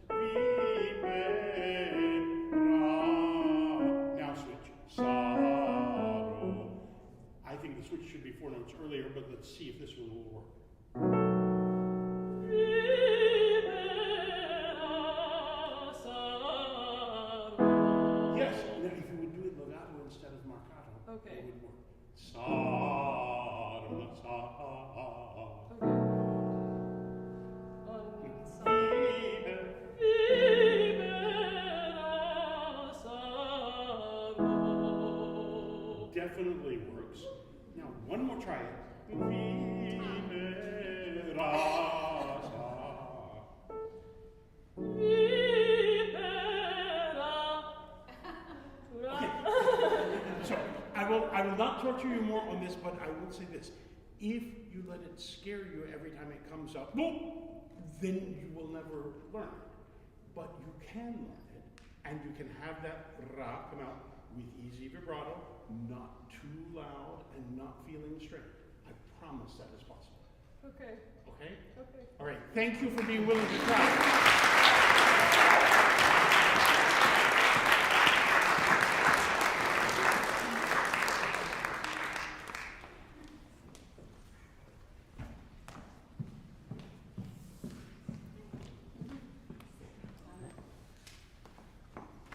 Now switch. Saro. I think the switch should be 4 notes earlier, but let's see if this one will work. Yes, now if you would do it legato instead of marcato, Okay. it would work. Saro, sa. Definitely works. Now, one more try it. Okay. So, I will not torture you more on this, but I will say this. If you let it scare you every time it comes up, then you will never learn it. But you can learn it, and you can have that ra come out with easy vibrato, not too loud, and not feeling strained. I promise that is possible. Okay. Okay? Okay. All right. Thank you for being willing to try.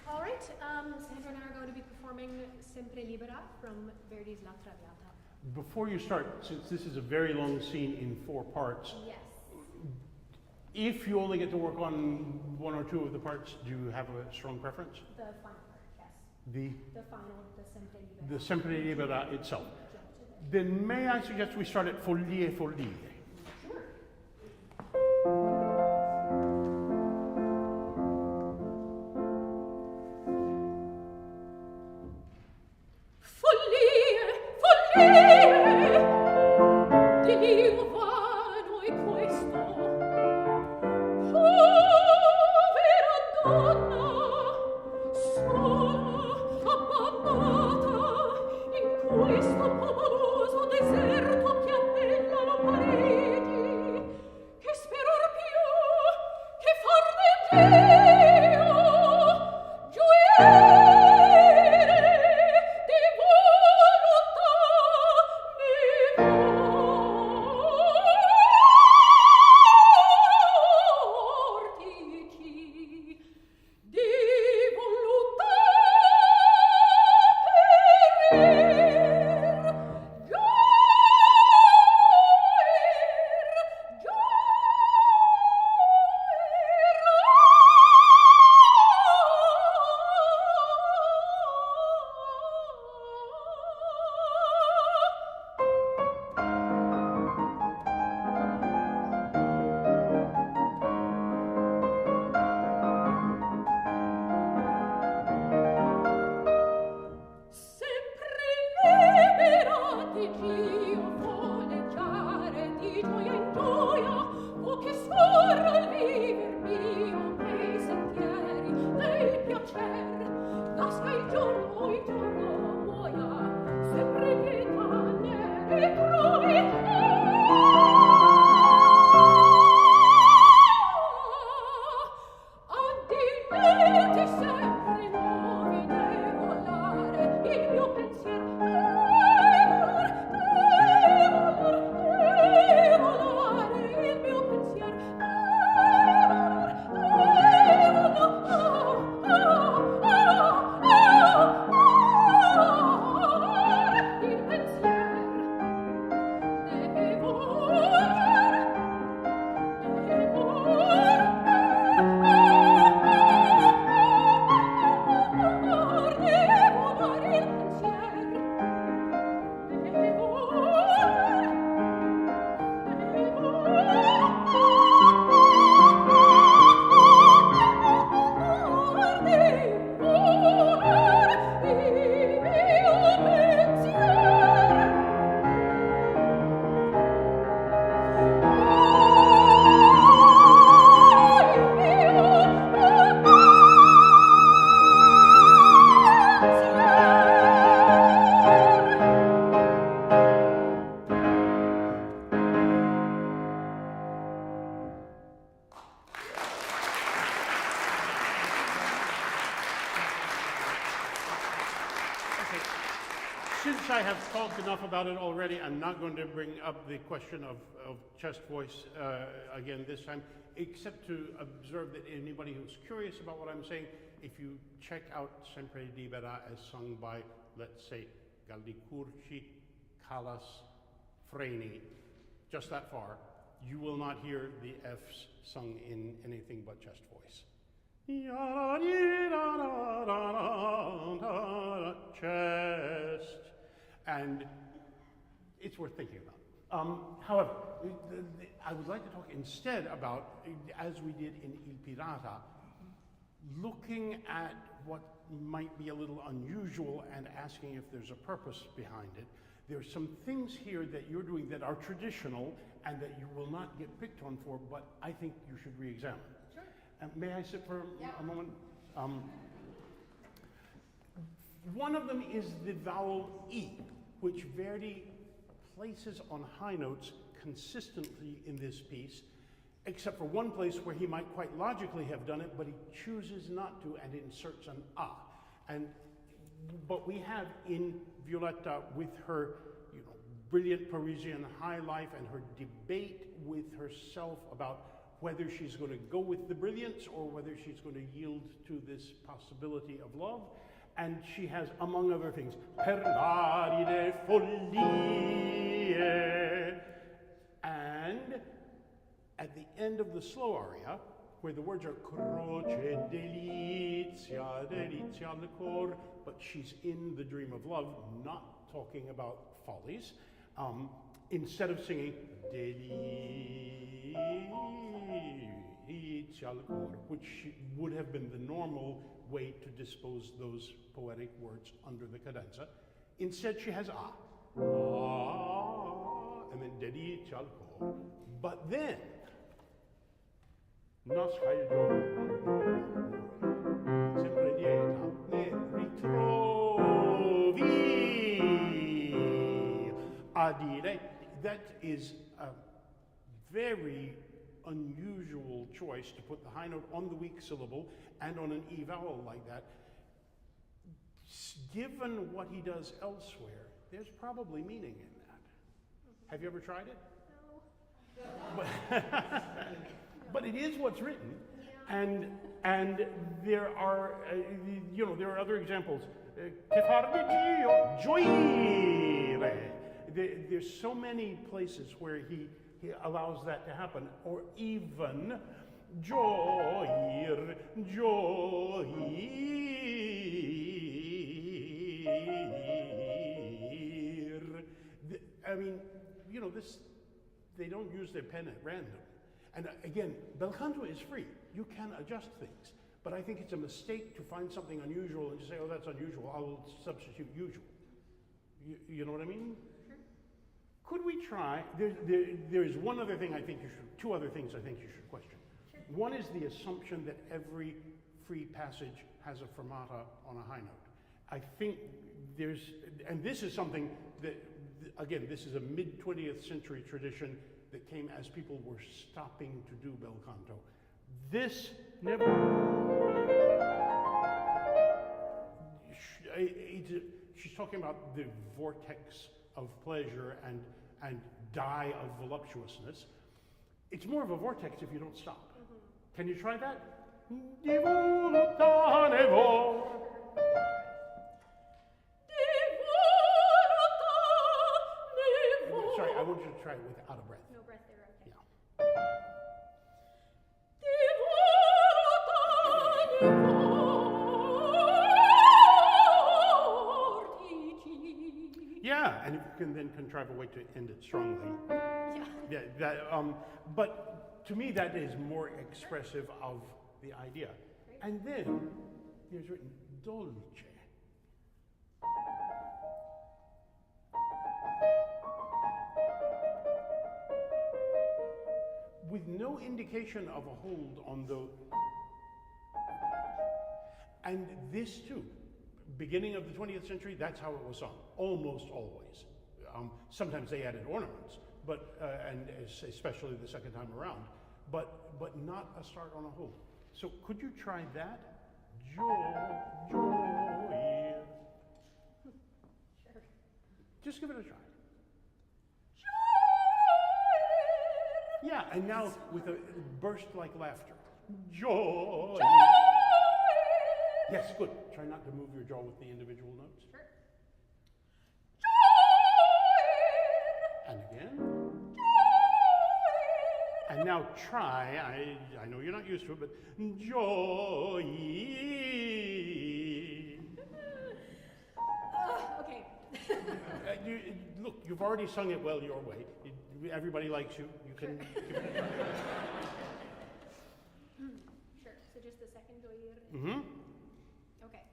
All right, Sandra and I are going to be performing Sempre Libera from Verdi's La Traviata. Before you start, since this is a very long scene in 4 parts, Yes. if you only get to work on 1 or 2 of the parts, do you have a strong preference? The final part, yes. The final, the Sempre Libera. the Sempre Libera itself. Then may I suggest we start at Follie Follie? Sure. Follie, follie, di Dio vano è questo. Povera donna, sola, abbandonata in questo pauroso deserto che appella la parete. have talked enough about it already. I'm not going to bring up the question of chest voice again this time, except to observe that anybody who's curious about what I'm saying, if you check out Sempre Libera as sung by, let's say, Gallicurci, Callas, Freni, just that far, you will not hear the F's sung in anything but chest voice. Chest. And it's worth thinking about. However, I would like to talk instead about, as we did in Il Pirata, looking at what might be a little unusual and asking if there's a purpose behind it. There's some things here that you're doing that are traditional and that you will not get picked on for, but I think you should re-examine. Sure. May I sit for a moment? One of them is the vowel E, which Verdi places on high notes consistently in this piece, except for one place where he might quite logically have done it, but he chooses not to and inserts an A. But we have in Violetta, with her brilliant Parisian high life and her debate with herself about whether she's going to go with the brilliance or whether she's going to yield to this possibility of love. And she has, among other things, parlare follie. And at the end of the slow aria, where the words are croce delizia, delizia al cor, but she's in the dream of love, not talking about follies, instead of singing delizia al cor, which would have been the normal way to dispose those poetic words under the cadenza, instead she has ah, and then delizia al cor, but then nos sempre lieta ne ritrovi a dire. That is a very unusual choice to put the high note on the weak syllable and on an E vowel like that. Given what he does elsewhere, there's probably meaning in that. Have you ever tried it? No. But it is what's written, and there are there are other examples. Che far di Dio gioire. There's so many places where he allows that to happen, or even gioir, gioir. I mean, this, they don't use their pen at random. And again, bel canto is free. You can adjust things. But I think it's a mistake to find something unusual and to say, oh, that's unusual, I will substitute usual. You know what I mean? Sure. Could we try, there's one other thing I think you should, two other things I think you should question. Sure. One is the assumption that every free passage has a fermata on a high note. I think there's, and this is something that, again, this is a mid-20th century tradition that came as people were stopping to do bel canto. This never... She's talking about the vortex of pleasure and dye of voluptuousness. It's more of a vortex if you don't stop. Mm-hmm. Can you try that? Sorry, I want you to try it without a breath. No breath there, okay. Yeah. Yeah, and if you can then contrive a way to end it strongly. Yeah. But to me, that is more expressive of the idea. Great. And then there's written dolce. With no indication of a hold on the... And this too, beginning of the 20th century, that's how it was sung, almost always. Sometimes they added ornaments, but and especially the second time around, but not a start on a hold. So could you try that? Sure. Just give it a try. Yeah, and now with a burst like laughter. Joy. Yes, good. Try not to move your jaw with the individual notes. Sure. And again. And now try, I know you're not used to it, but joy. Okay. Look, you've already sung it well your way. Everybody likes you. You can give it a try. Sure. So just the second joyer. Mm-hmm. Okay.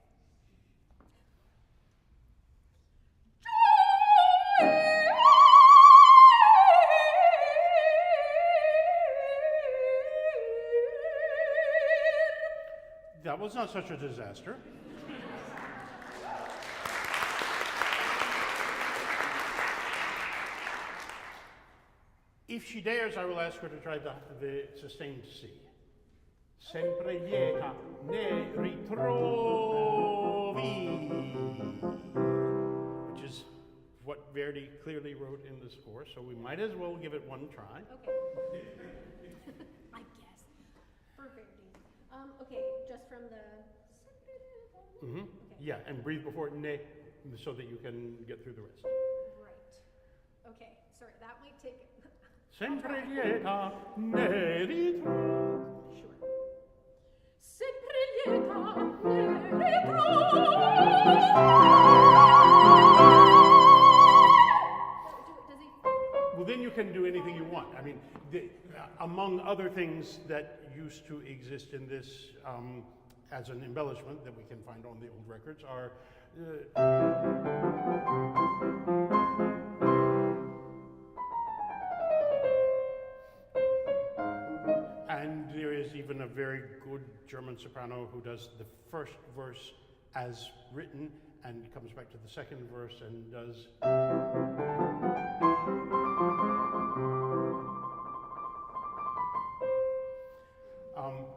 That was not such a disaster. If she dares, I will ask her to try the sustained C. Sempre lieta ne ritrovi, which is what Verdi clearly wrote in the score, so we might as well give it one try. Okay. I guess. For Verdi. Okay, just from the. Mm-hmm. Okay. Yeah, and breathe before ne, so that you can get through the rest. Right. Okay. Sorry, that might take. Sempre lieta ne ritrovi. Sure. Sempre lieta ne ritrovo. Does he? Well, then you can do anything you want. I mean, among other things that used to exist in this as an embellishment that we can find on the old records are and there is even a very good German soprano who does the first verse as written and comes back to the second verse and does.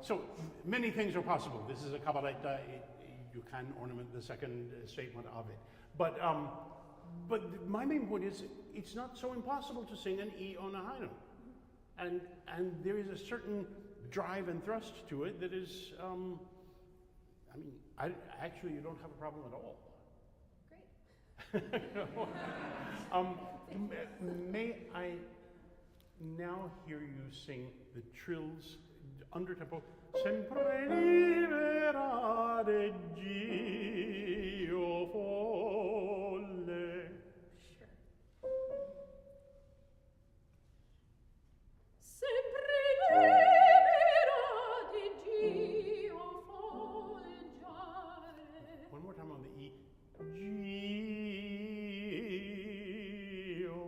So many things are possible. This is a cabaletta. You can ornament the second statement of it. But my main point is it's not so impossible to sing an E on a high note. And there is a certain drive and thrust to it that is, actually you don't have a problem at all. Great. May I now hear you sing the trills under tempo? Sempre libera de Dio folle. Sure. Sempre libera di Dio folleggiare. One more time on the E. Dio.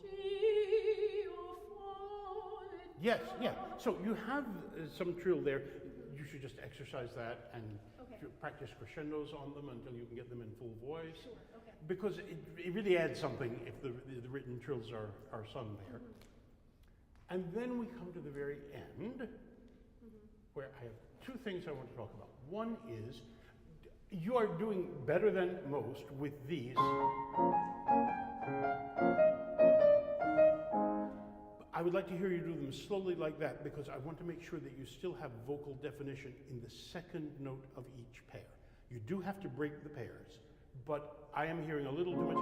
Dio folleggiare. Yes, yeah. So you have some trill there. You should just exercise that and Okay. practice crescendos on them until you can get them in full voice. Sure. Okay. Because it really adds something if the written trills are sung there. Mm-hmm. And then we come to the very end, where I have two things I want to talk about. One is, you are doing better than most with these. I would like to hear you do them slowly like that because I want to make sure that you still have vocal definition in the second note of each pair. You do have to break the pairs, but I am hearing a little too much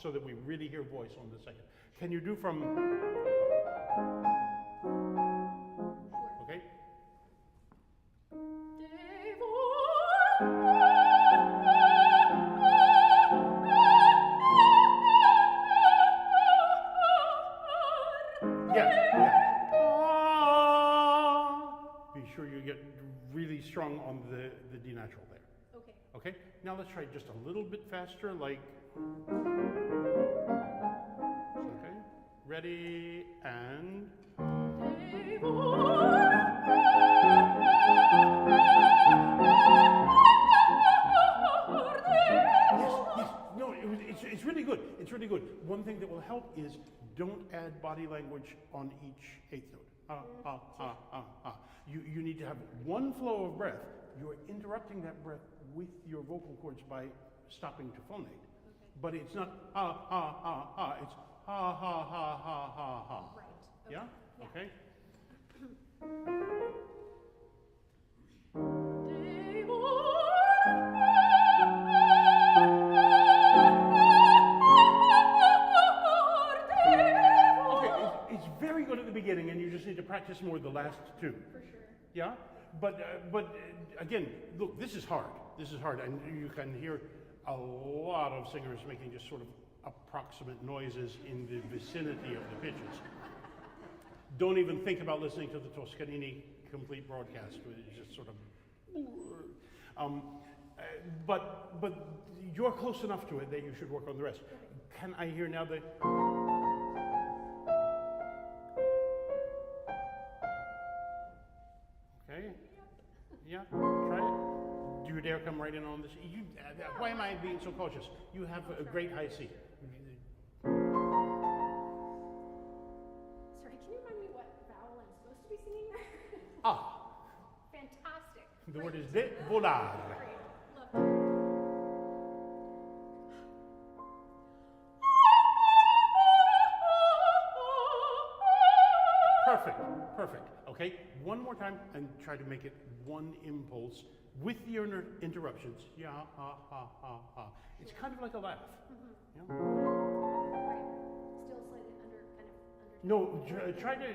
so that we really hear voice on the second. Can you do from? Okay. Yeah. Be sure you get really strong on the D natural there. Okay. Okay? Now let's try just a little bit faster, like. Okay? Ready, and. Yes. No, it's really good. It's really good. One thing that will help is don't add body language on each eighth note. You need to have one flow of breath. You're interrupting that breath with your vocal cords by stopping to phonate. Okay. But it's not it's ha. Right. Okay. Yeah? Yeah. Okay? Okay, it's very good at the beginning, and you just need to practice more the last two. For sure. Yeah? But again, look, this is hard. This is hard, and you can hear a lot of singers making just sort of approximate noises in the vicinity of the pitches. Don't even think about listening to the Toscanini complete broadcast, which is just sort of. But you're close enough to it that you should work on the rest. Can I hear now the? Okay. Yeah. Try it. Do you dare come right in on this? Why am I being so cautious? You have a great high C. Sorry, can you remind me what vowel I'm supposed to be singing there? Ah. Fantastic. The word is de volar. Great. Love that. Perfect. Perfect. Okay. One more time and try to make it one impulse with the interruptions. Yeah, ha, ha, ha, ha. It's kind of like a laugh. Yeah? Right. Still slightly under. No, try to.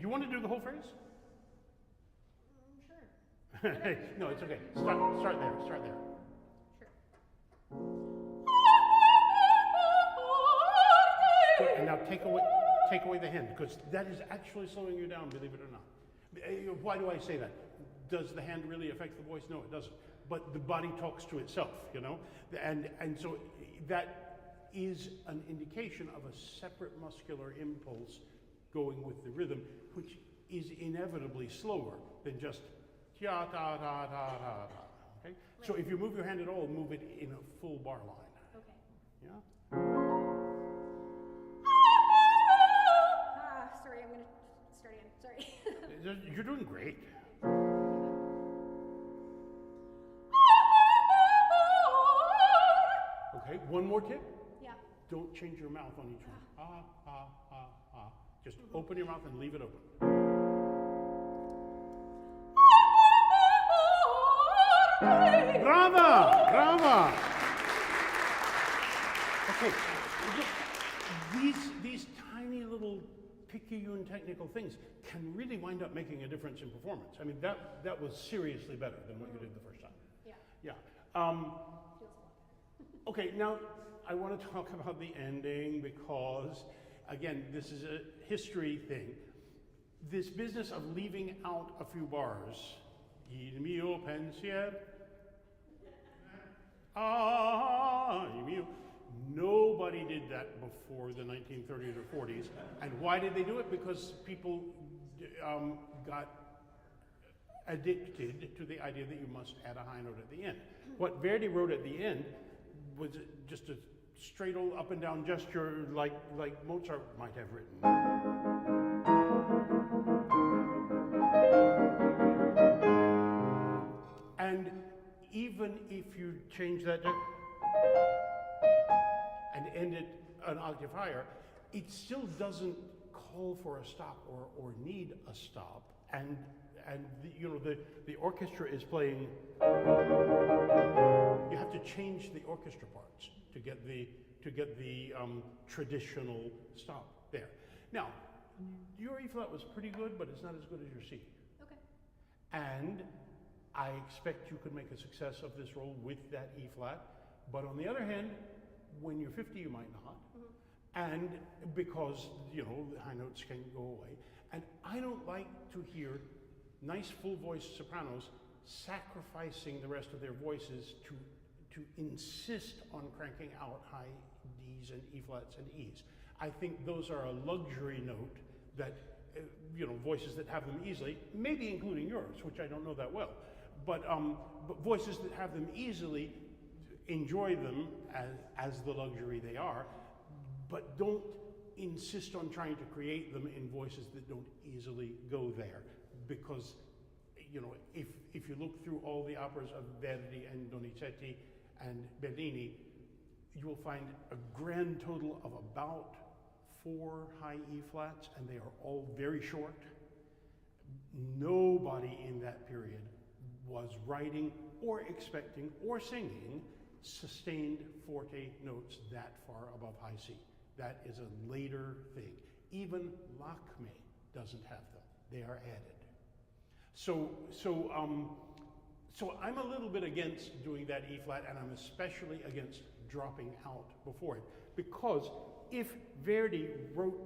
You want to do the whole phrase? Sure. No, it's okay. Start there. Start there. Sure. Good. And now take away the hand, because that is actually slowing you down, believe it or not. Why do I say that? Does the hand really affect the voice? No, it doesn't. But the body talks to itself, you know? And so that is an indication of a separate muscular impulse going with the rhythm, which is inevitably slower than just ta ta ta ta ta. Okay? So if you move your hand at all, move it in a full bar line. Okay. Yeah? Sorry, I'm gonna start again. Sorry. You're doing great. Okay, one more tip. Yeah. Don't change your mouth on each one. Ah, ah, ah, ah. Just open your mouth and leave it open. Brava! Brava! Okay, these tiny little picayune technical things can really wind up making a difference in performance. I mean, that was seriously better than what you did the first time. Yeah. Yeah. Feels a lot better. Okay, now I want to talk about the ending because, again, this is a history thing. This business of leaving out a few bars, il mio pensier, il mio. Nobody did that before the 1930s or 40s. And why did they do it? Because people got addicted to the idea that you must add a high note at the end. What Verdi wrote at the end was just a straight old up and down gesture like Mozart might have written. And even if you change that and end it an octave higher, it still doesn't call for a stop or need a stop. And the orchestra is playing. You have to change the orchestra parts to get the traditional stop there. Now, your E flat was pretty good, but it's not as good as your C. Okay. And I expect you could make a success of this role with that E flat. But on the other hand, when you're 50, you might not. And because, the high notes can go away. And I don't like to hear nice full voice sopranos sacrificing the rest of their voices to insist on cranking out high Ds and E flats and Es. I think those are a luxury note that, voices that have them easily, maybe including yours, which I don't know that well, but voices that have them easily, enjoy them as the luxury they are, but don't insist on trying to create them in voices that don't easily go there, because if you look through all the operas of Verdi and Donizetti and Bellini, you will find a grand total of about 4 high E flats, and they are all very short. Nobody in that period was writing or expecting or singing sustained forte notes that far above high C. That is a later thing. Even Lakme doesn't have them. They are added. So I'm a little bit against doing that E flat, and I'm especially against dropping out before it, because if Verdi wrote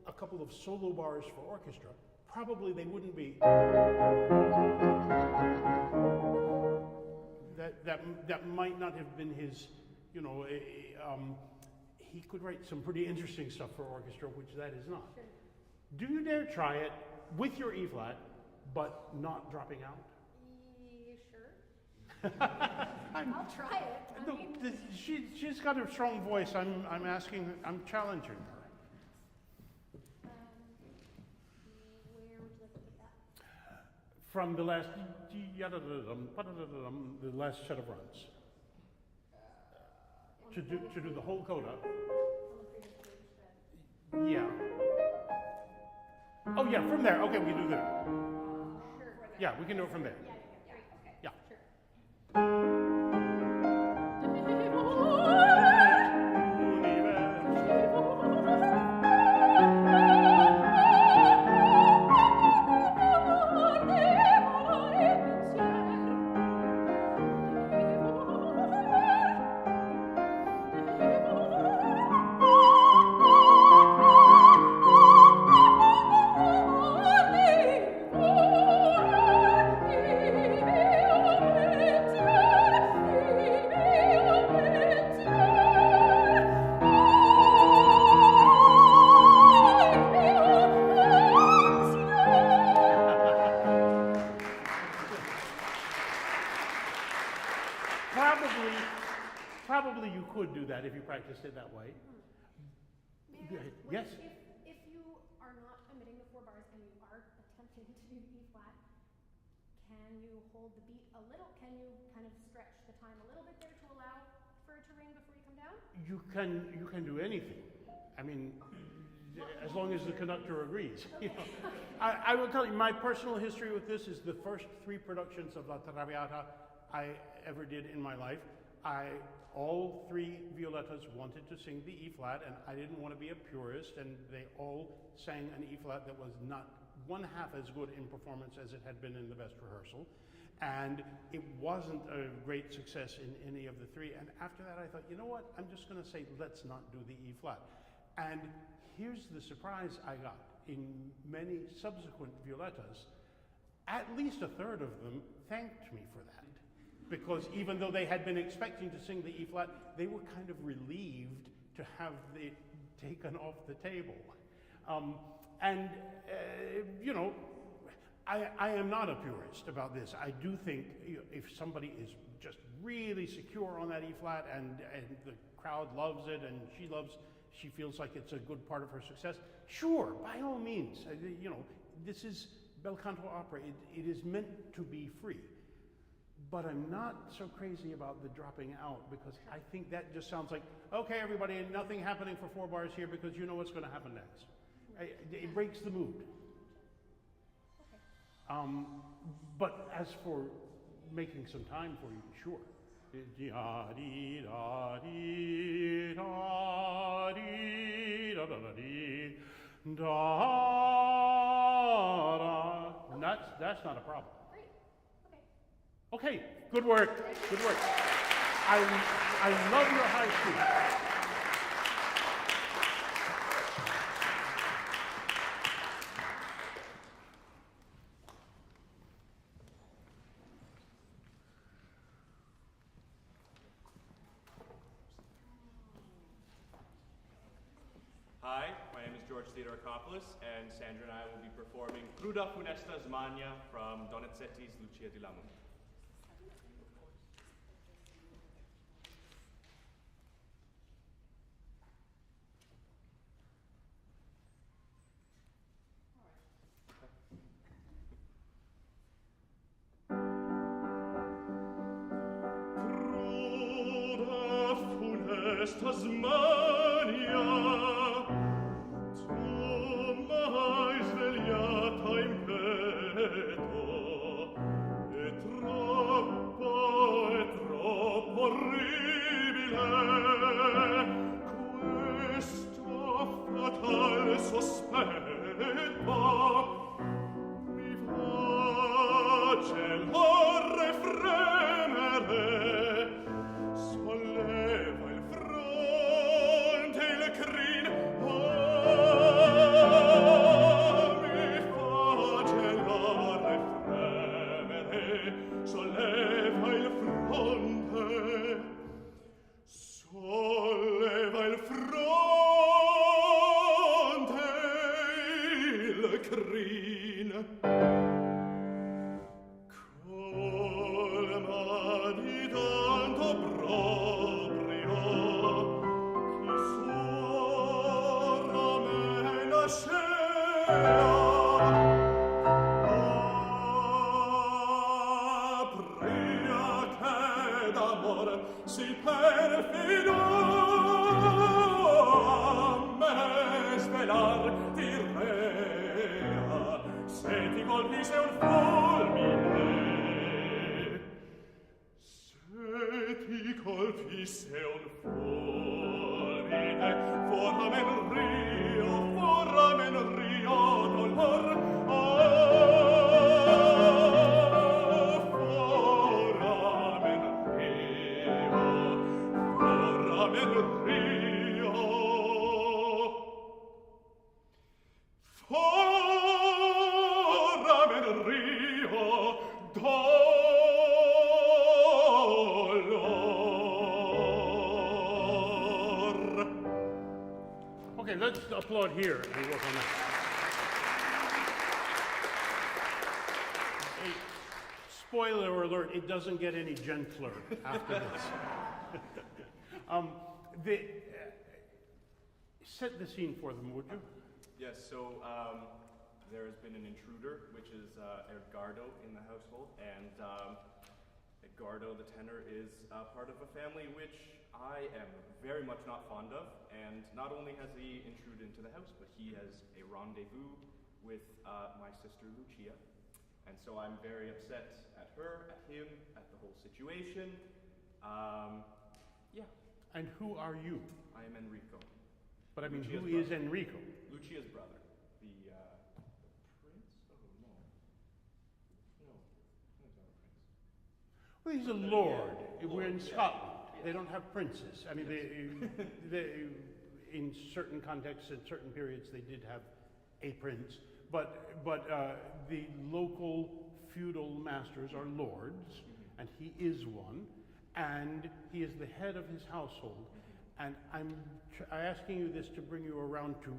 a couple of solo bars for orchestra, probably they wouldn't be. That might not have been his, he could write some pretty interesting stuff for orchestra, which that is not. Sure. Do you dare try it with your E flat, but not dropping out? Sure. I'll try it. She's got a strong voice. I'm challenging her. Where would you like to put that? From the last set of runs. To do the whole coda. On the previous page then. Yeah. Oh yeah, from there. Okay, we can do that. Sure. Yeah, we can do it from there. Yeah. Yeah. Sure. Probably you could do that if you practiced it that way. Yes? If you are not omitting the 4 bars and you are attempting to do E flat, can you hold the beat a little? Can you kind of stretch the time a little bit there to allow for it to ring before you come down? You can do anything. I mean, as long as the conductor agrees. Okay. I will tell you, my personal history with this is the first 3 productions of La Traviata I ever did in my life. All 3 violettas wanted to sing the E flat, and I didn't want to be a purist, and they all sang an E flat that was not 1/2 as good in performance as it had been in the best rehearsal. And it wasn't a great success in any of the 3. And after that, I thought, you know what? I'm just going to say, let's not do the E flat. And here's the surprise I got. In many subsequent violettas, at least 1/3 of them thanked me for that. Because even though they had been expecting to sing the E flat, they were kind of relieved to have it taken off the table. I am not a purist about this. I do think if somebody is just really secure on that E flat and the crowd loves it and she feels like it's a good part of her success, sure, by all means. This is bel canto opera. It is meant to be free. But I'm not so crazy about the dropping out, because I think that just sounds like, okay, everybody, nothing happening for 4 bars here because you know what's going to happen next. It breaks the mood. Okay. But as for making some time for you, sure. That's not a problem. Okay, good work, good work. I love your high school. Hi, my name is George Theodorakopoulos, and Sandra and I will be performing Cruda Funestas Mania from Donizetti's Lucia di Lammermoor. est Tasmania, tu m'hai svegliata in petto, è troppo orribile, questo fatale sospetto mi face l'orre fremere, solleva il fronte il crin, mi face l'orre fremere, solleva il fronte, solleva il fronte il crin. Colma di tanto proprio chi suora me nascea, apria che d'amor si perfido a me svelar ti rea, se ti colpisse un fulmine, se ti colpisse un fulmine, forramen rio dolor, forramen rio, foramen rio, dolor. Okay, let's applaud here and work on that. Hey, spoiler alert, it doesn't get any gentler after this. Set the scene for them, would you? Yes, so there has been an intruder, which is Edgardo in the household, and Edgardo the tenor is part of a family which I am very much not fond of, and not only has he intruded into the house, but he has a rendezvous with my sister Lucia, and so I'm very upset at her, at him, at the whole situation. Yeah. And who are you? I am Enrico. But I mean, Lucia's who is brother. Enrico? Lucia's brother. The prince? Oh, no. No. He's not a prince. Well, he's a lord. We're in Scotland. They don't have princes. I mean, they, in certain contexts, at certain periods, they did have a prince. But the local feudal masters are lords, and he is one, and he is the head of his household. And I'm asking you this to bring you around to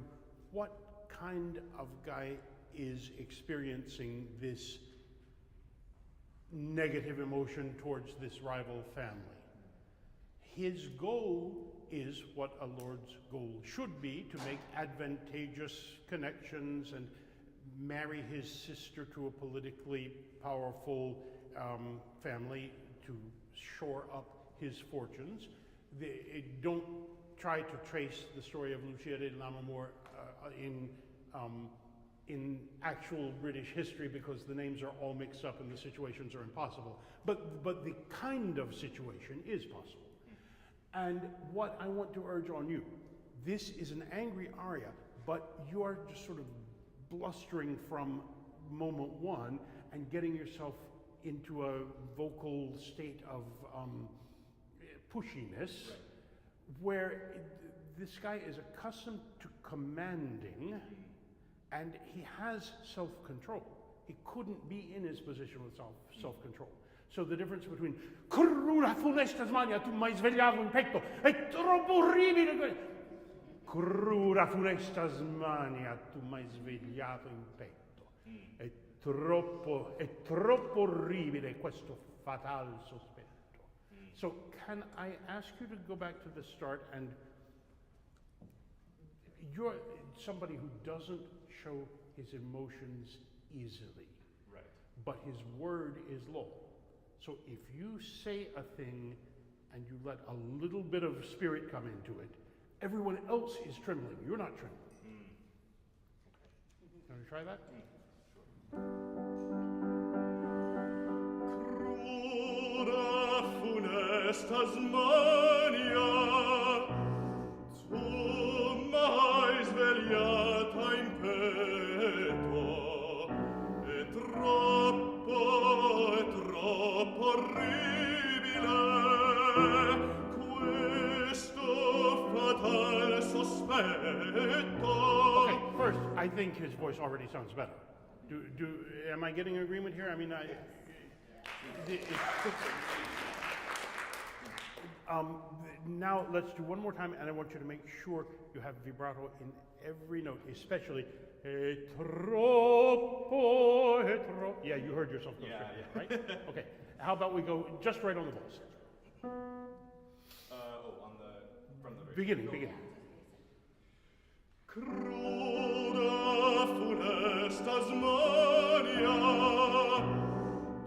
what kind of guy is experiencing this negative emotion towards this rival family. His goal is what a lord's goal should be, to make advantageous connections and marry his sister to a politically powerful family to shore up his fortunes. Don't try to trace the story of Lucia di Lammermoor in actual British history, because the names are all mixed up and the situations are impossible. But the kind of situation is possible. And what I want to urge on you, this is an angry aria, but you are just sort of blustering from moment one and getting yourself into a vocal state of pushiness, where this guy is accustomed to commanding, and he has self-control. He couldn't be in his position with self-control. So the difference between "Crura funesta smania, tu m'hai svegliato in petto, è troppo orribile", "Crura funesta smania, tu m'hai svegliato in petto, è troppo orribile questo fatal sospetto. So can I ask you to go back to the start, and you're somebody who doesn't show his emotions easily. Right. But his word is law. So if you say a thing and you let a little bit of spirit come into it, everyone else is trembling. You're not trembling. Want to try that? Crura funestas mania, tu mai svegliata in petto, è troppo orribile questo fatale sospetto. Okay, first, I think his voice already sounds better. Am I getting agreement here? I mean, now let's do one more time, and I want you to make sure you have vibrato in every note, especially troppo. Yeah, you heard yourself. Yeah. Right? Okay. How about we go just right on the balls? From the Beginning. Cruda funestas mania,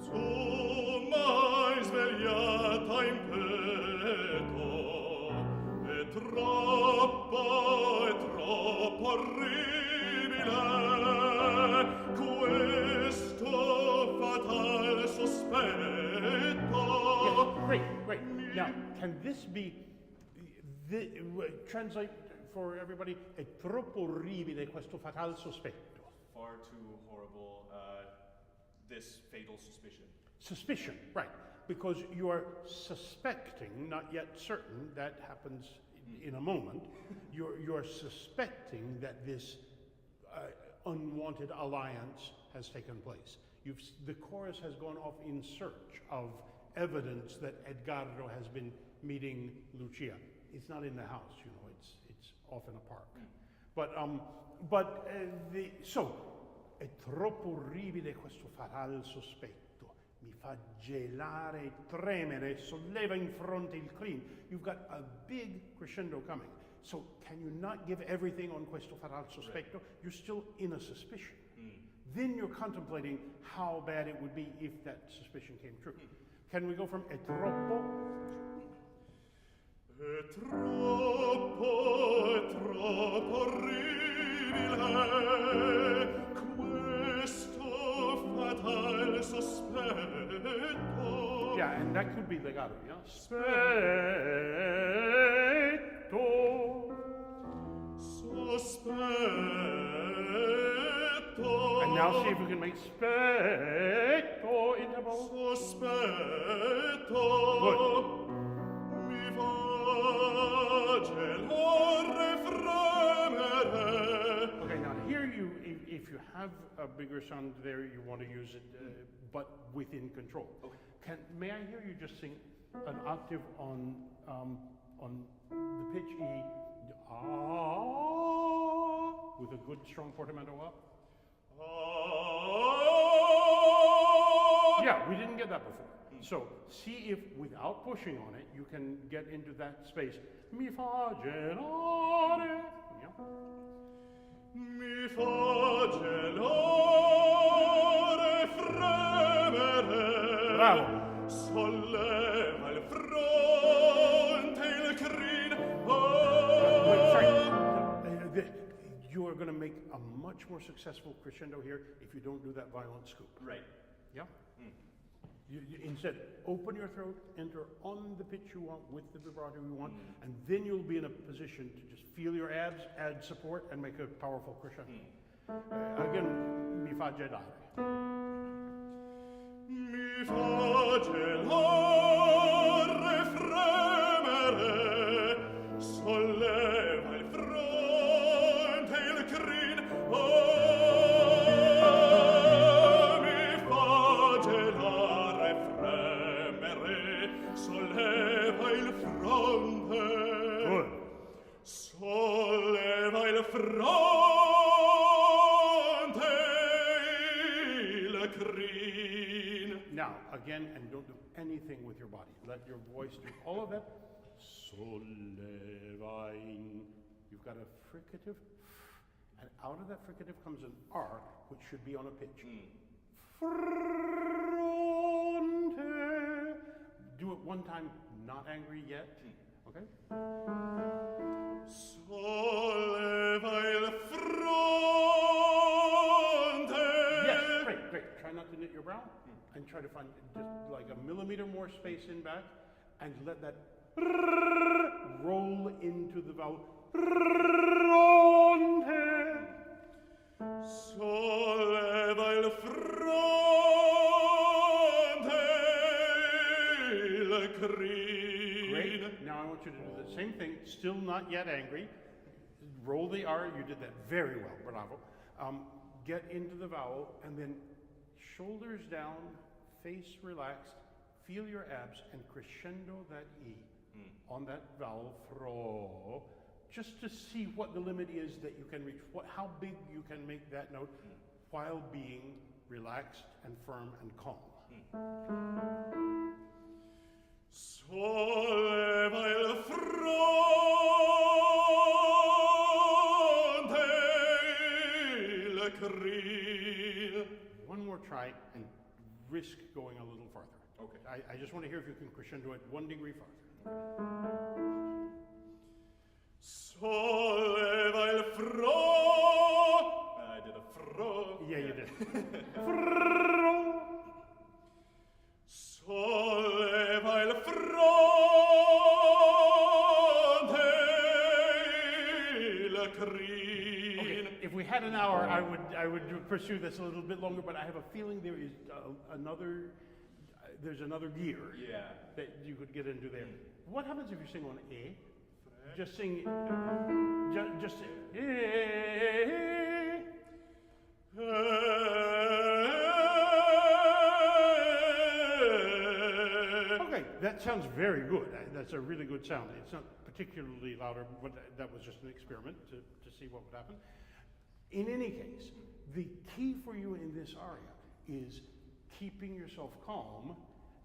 tu mai svegliata in petto, è troppo orribile questo fatale sospetto. Yes, great. Now, can this be, translate for everybody, è troppo orribile questo fatal sospetto. Far too horrible, this fatal suspicion. Suspicion, right. Because you are suspecting, not yet certain, that happens in a moment, you're suspecting that this unwanted alliance has taken place. The chorus has gone off in search of evidence that Edgardo has been meeting Lucia. It's not in the house, you know, it's off in a park. So, è troppo orribile questo fatal sospetto, mi fa gelare e tremere, solleva in fronte il crin. You've got a big crescendo coming. So, can you not give everything on questo fatal sospetto? Right. You're still in a suspicion. Then you're contemplating how bad it would be if that suspicion came true. Can we go from è troppo? È troppo orribile questo fatale sospetto. Yeah, and that could be legato, yeah? Spetto. Sospetto. And now see if we can make spetto interval. Sospetto. Good. Mi fa gelare fremere. Okay, now here if you have a bigger sound there, you want to use it, but within control. Okay. May I hear you just sing an octave on the pitch E, with a good strong portamento up? Yeah, we didn't get that before. So see if without pushing on it, you can get into that space. Mi fa gelare. Yeah. Mi fa gelare fremere. Bravo. Solleva il fronte il crin. You are going to make a much more successful crescendo here if you don't do that violent scoop. Right. Yeah? You instead, open your throat, enter on the pitch you want with the vibrato you want, and then you'll be in a position to just feel your abs, add support, and make a powerful crescendo. Again, mi fa gelare. Mi fa gelare fremere, solleva il fronte il crin. Mi fa gelare fremere, solleva il fronte. Good. Solleva il fronte il crin. Now, again, and don't do anything with your body. Let your voice do all of that. Sollevain. You've got a fricative, and out of that fricative comes an R, which should be on a pitch. Fronte. Do it one time not angry yet. Okay? Solleva il fronte. Yes, great. Try not to knit your brow, and try to find just like a millimeter more space in back, and let that roll into the vowel. Fronte. Solleva il fronte il crin. Great. Now I want you to do the same thing, still not yet angry. Roll the R, you did that very well, bravo. Get into the vowel, and then shoulders down, face relaxed, feel your abs, and crescendo that E on that vowel, fro, just to see what the limit is that you can reach, how big you can make that note while being relaxed and firm and calm. Solleva il fronte il crin. One more try and risk going a little farther. Okay. I just want to hear if you can crescendo it 1 degree farther. Solleva il fronte. I did a fro. Yeah, you did. Solleva il fronte il crin. Okay, if we had an hour, I would pursue this a little bit longer, but I have a feeling there is there's another gear Yeah. that you could get into there. What happens if you sing on A? Just sing, just A. Okay, that sounds very good. That's a really good sound. It's not particularly louder, but that was just an experiment to see what would happen. In any case, the key for you in this aria is keeping yourself calm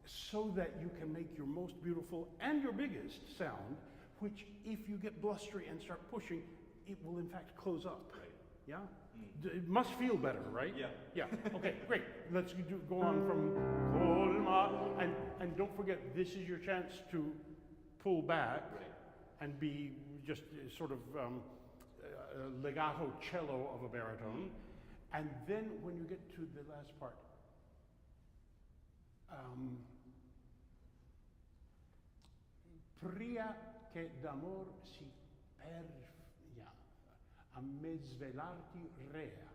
so that you can make your most beautiful and your biggest sound, which if you get blustery and start pushing, it will in fact close up. Right. Yeah? It must feel better, right? Yeah. Yeah. Okay, great. Let's go on from colma, and don't forget, this is your chance to pull back and be just sort of legato cello of a baritone. And then when you get to the last part, pria che d'amor si perfia a me svelarti rea,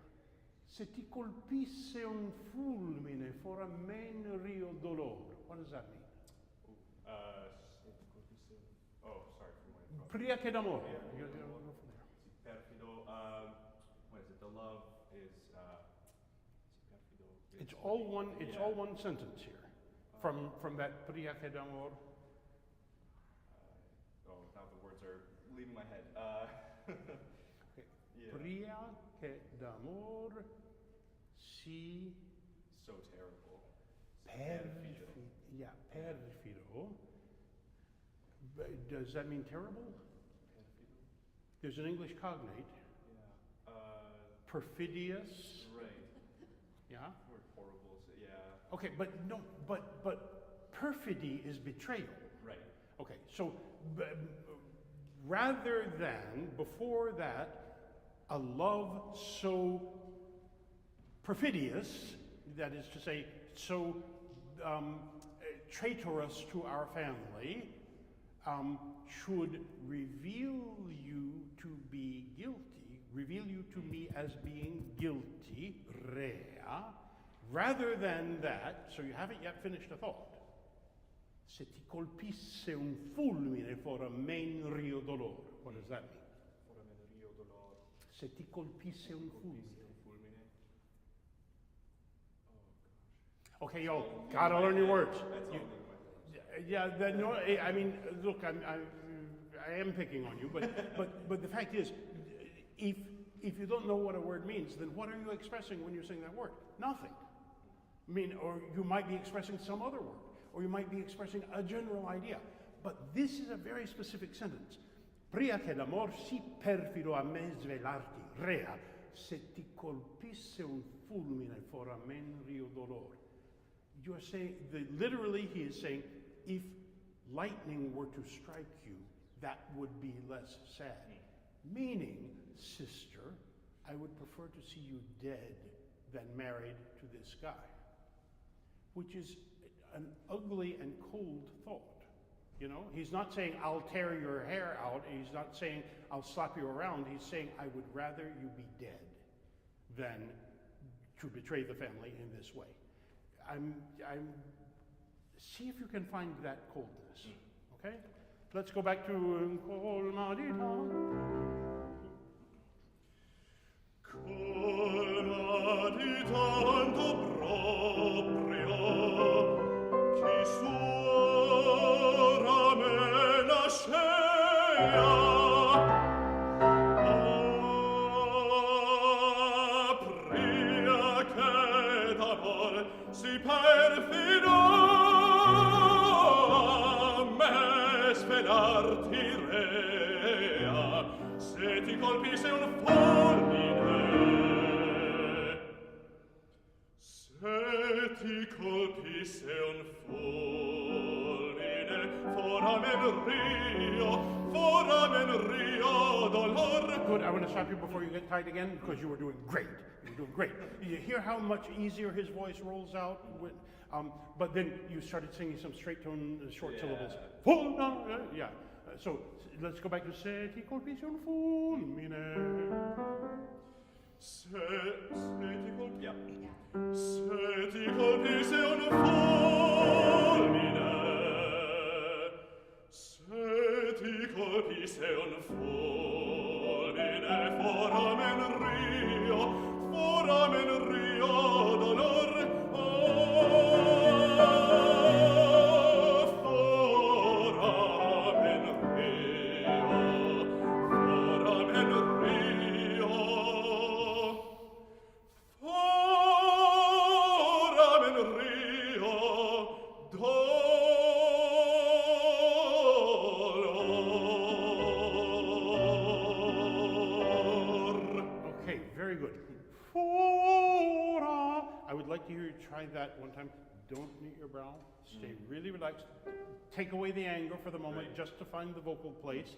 se ti colpisse un fulmine for a men rio dolor. What does that mean? Oh, sorry for my. Pria che d'amor. Perfido. What is it? The love is. Perfido. It's all one. It's all one sentence here, from that pria che d'amor. Now the words are leaving my head. Okay. Yeah. Pria che d'amor si So terrible. perfido. Yeah, perfido. Does that mean terrible? Perfido. There's an English cognate. Yeah. Perfidious. Right. Yeah. Or horrible. Yeah. Okay, but no, but perfidy is betrayal. Right. Okay, so rather than before that, a love so perfidious, that is to say, so traitorous to our family, should reveal you to be guilty, reveal you to me as being guilty, rea, rather than that, so you haven't yet finished a thought. Se ti colpisse un fulmine for a men rio dolor. What does that mean? For a men rio dolor. Se ti colpisse un fulmine. Fulmine. Oh gosh. Okay, y'all gotta learn your words. That's You- all in my head. yeah, no, I mean, look, I am picking on you, but the fact is, if you don't know what a word means, then what are you expressing when you're saying that word? Nothing. I mean, or you might be expressing some other word, or you might be expressing a general idea. But this is a very specific sentence. Pria che d'amor si perfido a me svelarti, rea, se ti colpisse un fulmine for a men rio dolor. You're saying, literally he is saying, if lightning were to strike you, that would be less sad. Meaning, sister, I would prefer to see you dead than married to this guy. Which is an ugly and cold thought. You know, he's not saying, I'll tear your hair out. He's not saying, I'll slap you around. He's saying, I would rather you be dead than to betray the family in this way. See if you can find that coldness, okay? Let's go back to Colma di Colma di tanto proprio chi suora me lascea apria che d'amor si perfido a me svelarti rea se ti colpisse un fulmine se ti colpisse un fulmine foramen rio dolor. Good, I want to stop you before you get tight again because you were doing great. You were doing great. You hear how much easier his voice rolls out? But then you started singing some straight tone, short syllables. Yeah. So let's go back to se ti colpisse un fulmine. Se ti colpisse un fulmine, se ti colpisse un fulmine, foramen rio dolor, To hear you try that one time. Don't knit your brow. Stay really relaxed. Take away the anger for the moment, just to find the vocal place.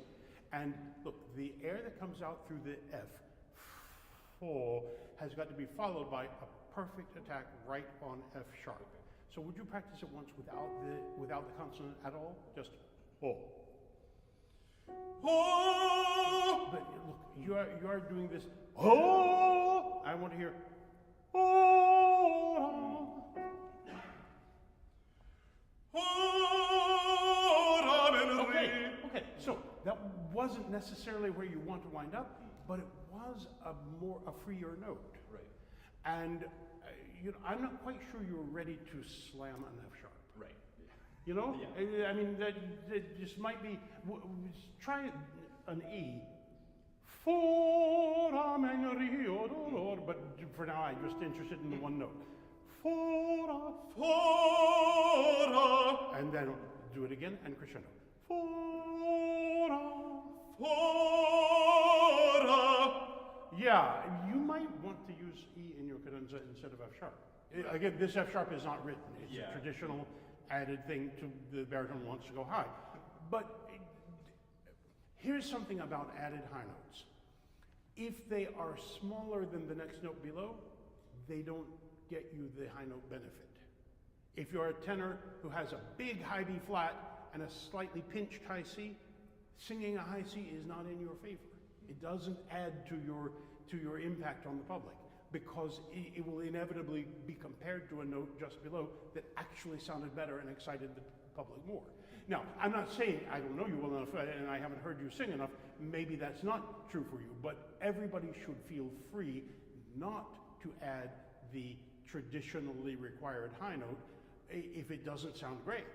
And look, the air that comes out through the F, has got to be followed by a perfect attack right on F sharp. So would you practice it once without the consonant at all? Just But look, you are doing this. I want to hear. Okay, so that wasn't necessarily where you want to wind up, but it was a freer note. Right. And I'm not quite sure you're ready to slam an F sharp. Right. You know? Yeah. I mean, that just might be. Try an E. Foramen rio dolor, but for now I'm just interested in the one note. Fora. And then do it again and crescendo. Fora. Yeah, you might want to use E in your cadenza instead of F sharp. Again, this F sharp is not written. It's a traditional added thing to the baritone wants to go high. But here's something about added high notes. If they are smaller than the next note below, they don't get you the high note benefit. If you're a tenor who has a big high B flat and a slightly pinched high C, singing a high C is not in your favor. It doesn't add to your impact on the public because it will inevitably be compared to a note just below that actually sounded better and excited the public more. Now, I'm not saying I don't know you well enough and I haven't heard you sing enough. Maybe that's not true for you, but everybody should feel free not to add the traditionally required high note if it doesn't sound great.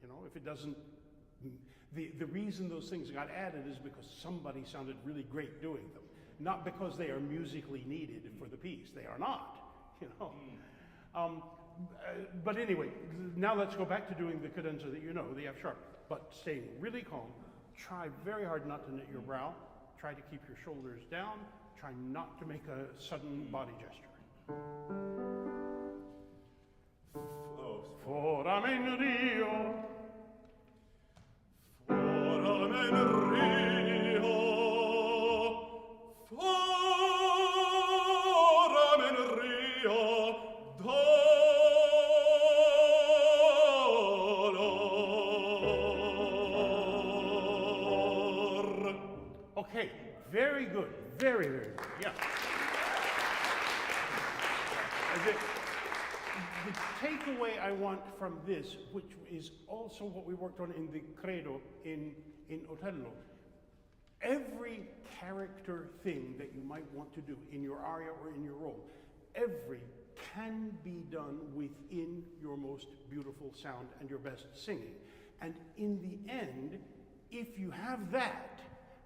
You know, if it doesn't, the reason those things got added is because somebody sounded really great doing them, not because they are musically needed for the piece. They are not, you know. But anyway, now let's go back to doing the cadenza that you know, the F sharp, but staying really calm. Try very hard not to knit your brow. Try to keep your shoulders down. Try not to make a sudden body gesture. Foramen rio. Okay, very good. Very, very good. Yeah. The takeaway I want from this, which is also what we worked on in the Credo in Otello, every character thing that you might want to do in your aria or in your role, every can be done within your most beautiful sound and your best singing. And in the end, if you have that,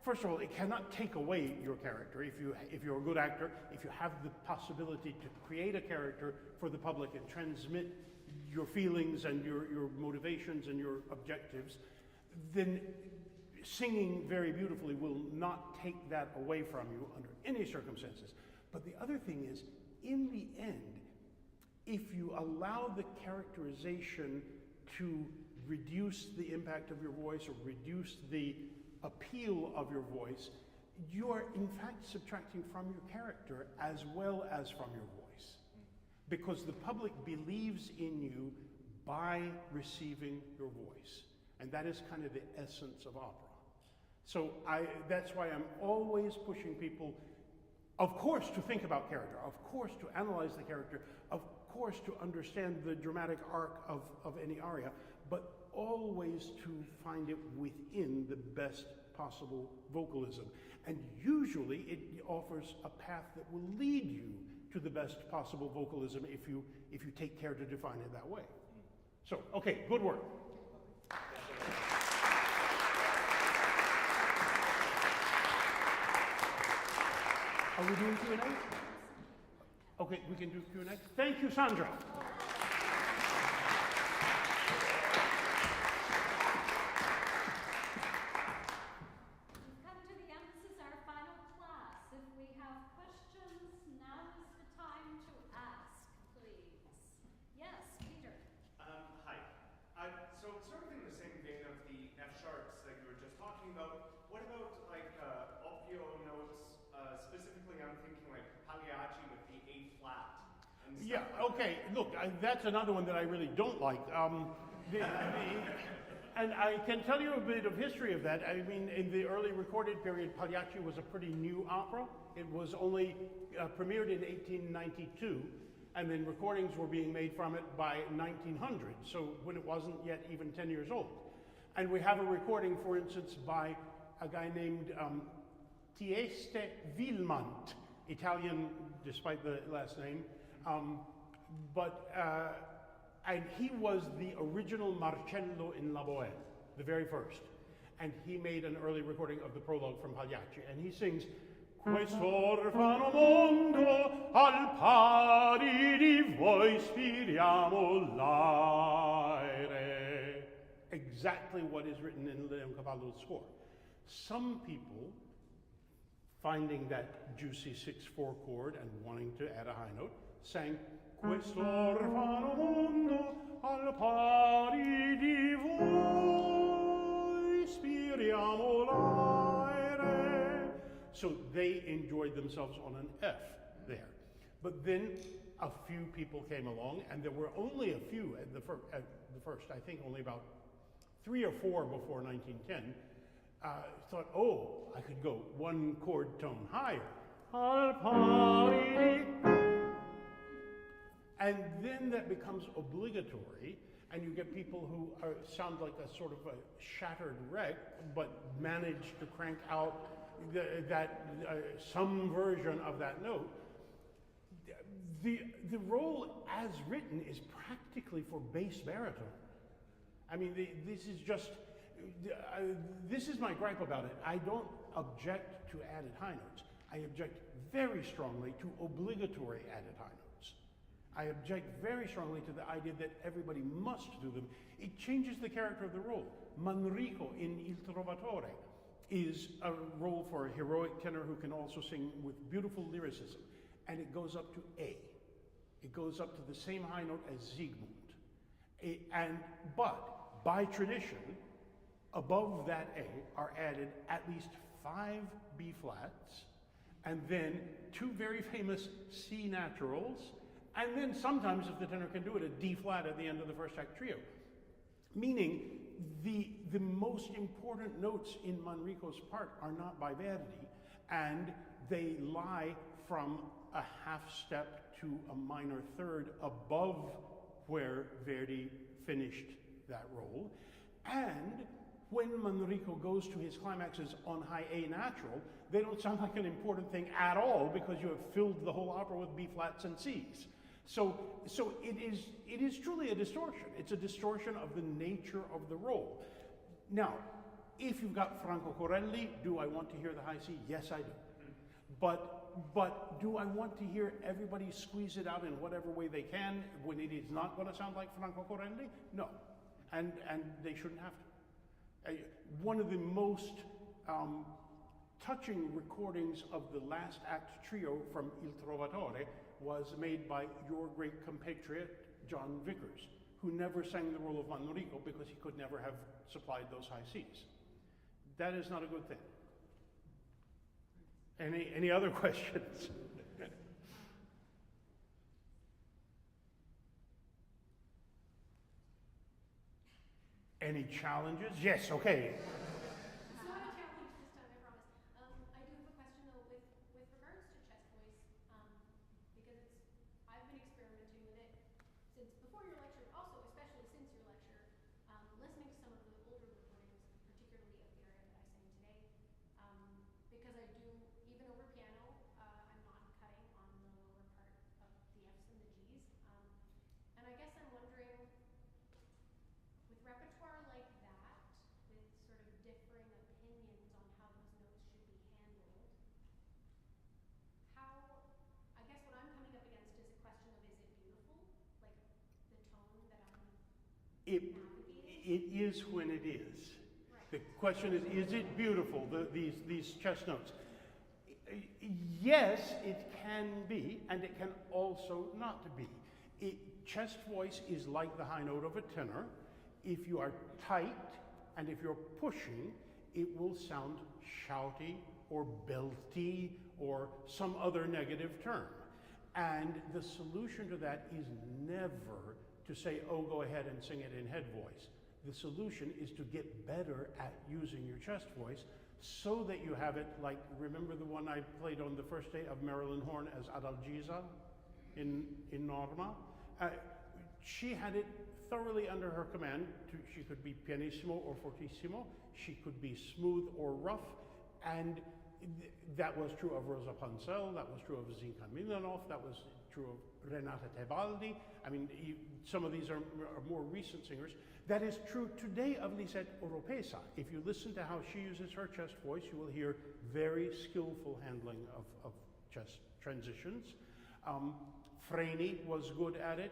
first of all, it cannot take away your character. If you're a good actor, if you have the possibility to create a character for the public and transmit your feelings and your motivations and your objectives, then singing very beautifully will not take that away from you under any circumstances. But the other thing is, in the end, if you allow the characterization to reduce the impact of your voice or reduce the appeal of your voice, you are in fact subtracting from your character as well as from your voice. Because the public believes in you by receiving your voice. And that is kind of the essence of opera. So that's why I'm always pushing people, of course, to think about character, of course, to analyze the character, of course, to understand the dramatic arc of any aria, but always to find it within the best possible vocalism. And usually it offers a path that will lead you to the best possible vocalism if you take care to define it that way. So, okay, good work. Are we doing Q&A? Okay, we can do Q&A. Thank you, Sandra. Yeah, okay, look, that's another one that I really don't like. And I can tell you a bit of history of that. I mean, in the early recorded period, Pagliacci was a pretty new opera. It was only premiered in 1892, and then recordings were being made from it by 1900, so when it wasn't yet even 10 years old. And we have a recording, for instance, by a guy named Tieste Vilmant, Italian despite the last name. And he was the original Marcello in La Bohème, the very first. And he made an early recording of the prologue from Pagliacci, and he sings, Quest'orfano mondo al pari di voi spiriamo l'aere. Exactly what is written in Leoncavallo's score. Some people, finding that juicy 6/4 chord and wanting to add a high note, sang Quest'orfano mondo al pari di voi spiriamo l'aere. So they enjoyed themselves on an F there. But then a few people came along, and there were only a few at the first, I think only about 3 or 4 before 1910, thought, oh, I could go one chord tone higher. Al pari di. And then that becomes obligatory, and you get people who sound like a sort of a shattered wreck, but manage to crank out some version of that note. The role as written is practically for bass baritone. I mean, this is my gripe about it. I don't object to added high notes. I object very strongly to obligatory added high notes. I object very strongly to the idea that everybody must do them. It changes the character of the role. Manrico in Il Trovatore is a role for a heroic tenor who can also sing with beautiful lyricism. And it goes up to A. It goes up to the same high note as Siegmund. But by tradition, above that A are added at least 5 B flats, and then 2 very famous C naturals, and then sometimes, if the tenor can do it, a D flat at the end of the first act trio. Meaning, the most important notes in Manrico's part are not by Verdi, and they lie from a half step to a minor third above where Verdi finished that role. And when Manrico goes to his climaxes on high A natural, they don't sound like an important thing at all because you have filled the whole opera with B flats and Cs. So it is truly a distortion. It's a distortion of the nature of the role. Now, if you've got Franco Corelli, do I want to hear the high C? Yes, I do. But do I want to hear everybody squeeze it out in whatever way they can when it is not going to sound like Franco Corelli? No, and they shouldn't have to. One of the most touching recordings of the last act trio from Il Trovatore was made by your great compatriot, John Vickers, who never sang the role of Manrico because he could never have supplied those high Cs. That is not a good thing. Any other questions? Any challenges? Yes, okay. It's not a challenge this time, I promise. I do have a question though with regards to chest voice, because I've been experimenting with it since before your lecture, but also especially since your lecture, listening to some of the older recordings, particularly of the area that I sang today, because I do, even over piano, I'm not cutting on the lower part of the Fs and the Gs, and I guess I'm wondering, with repertoire like that, with sort of differing opinions on how those notes should be handled, how, I guess what I'm coming up against is a question of, is it beautiful? Like, the tone that I'm navigating? It is when it is. Right. The question is it beautiful, these chest notes? Yes, it can be, and it can also not be. Chest voice is like the high note of a tenor. If you are tight and if you're pushing, it will sound shouty or belty or some other negative term. And the solution to that is never to say, oh, go ahead and sing it in head voice. The solution is to get better at using your chest voice so that you have it like, remember the one I played on the first day of Marilyn Horne as Adalgisa in Norma? She had it thoroughly under her command. She could be pianissimo or fortissimo. She could be smooth or rough. And that was true of Rosa Pansel. That was true of Zinka Milanov. That was true of Renata Tebaldi. I mean, some of these are more recent singers. That is true today of Lisette Oropesa. If you listen to how she uses her chest voice, you will hear very skillful handling of chest transitions. Freni was good at it.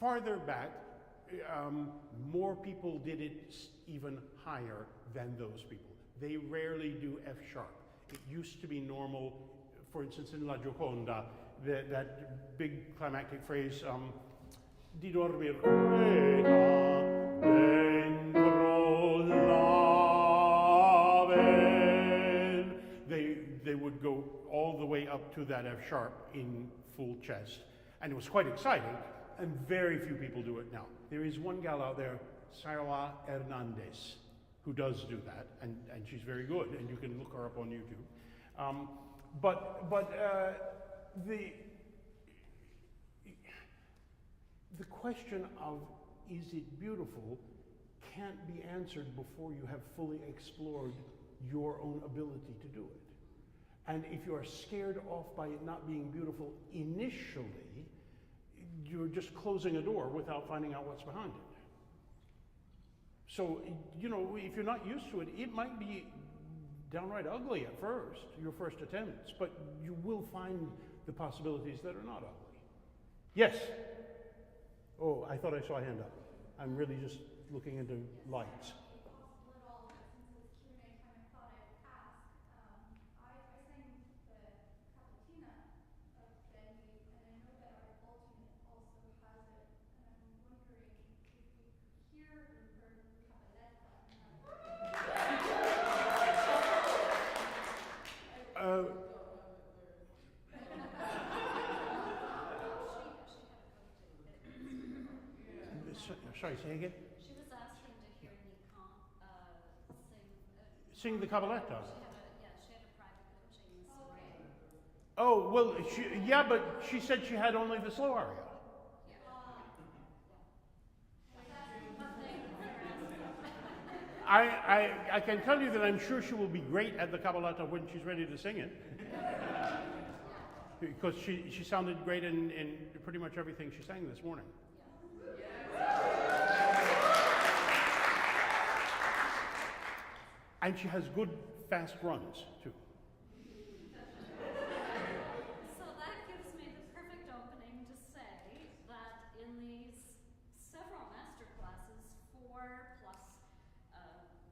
Farther back, more people did it even higher than those people. They rarely do F sharp. It used to be normal, for instance, in La Gioconda, that big climactic phrase, di dormir dentro l'aven. They would go all the way up to that F sharp in full chest. And it was quite exciting, and very few people do it now. There is one gal out there, Sarah Hernandez, who does do that, and she's very good, and you can look her up on YouTube. The question of is it beautiful can't be answered before you have fully explored your own ability to do it. And if you are scared off by it not being beautiful initially, you're just closing a door without finding out what's behind it. So, you know, if you're not used to it, it might be downright ugly at first, your first attempts, but you will find the possibilities that are not ugly. Yes? Oh, I thought I saw a hand up. I'm really just looking into lights. Sorry, say again? She was asking to hear Nikon Sing the cabaletta. she had a private coaching this morning. Oh, well, yeah, but she said she had only the slow aria. I can tell you that I'm sure she will be great at the cabaletta when she's ready to sing it. Because she sounded great in pretty much everything she sang this morning. And she has good, fast runs, too. So that gives me the perfect opening to say that in these several master classes, 4 plus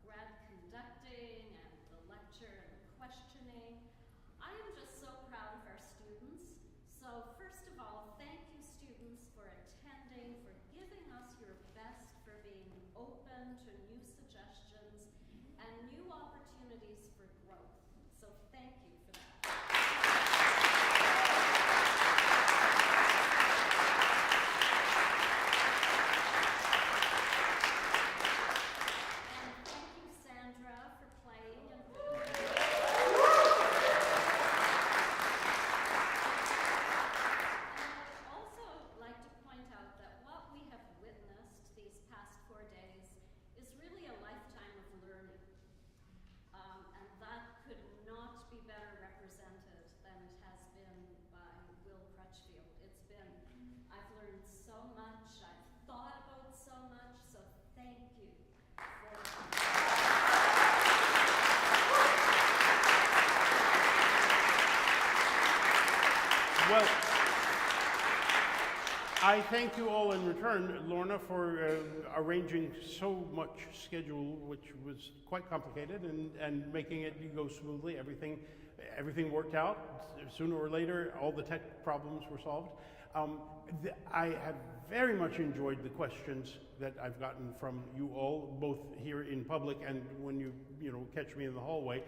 grad conducting and the lecture and the questioning, I am just so proud of our students. So first of all, thank you students for attending, for giving us your best, for being open to new suggestions and new opportunities for growth. So thank you for that. And thank you, Sandra, for playing and for And I'd also like to point out that what we have witnessed these past 4 days is really a lifetime of learning. And that could not be better represented than it has been by Will Crutchfield. I've learned so much, I've thought about so much, so thank you Well, I thank you all in return, Lorna, for arranging so much schedule, which was quite complicated, and making it go smoothly. Everything worked out. Sooner or later, all the tech problems were solved. I have very much enjoyed the questions that I've gotten from you all, both here in public and when you catch me in the hallway.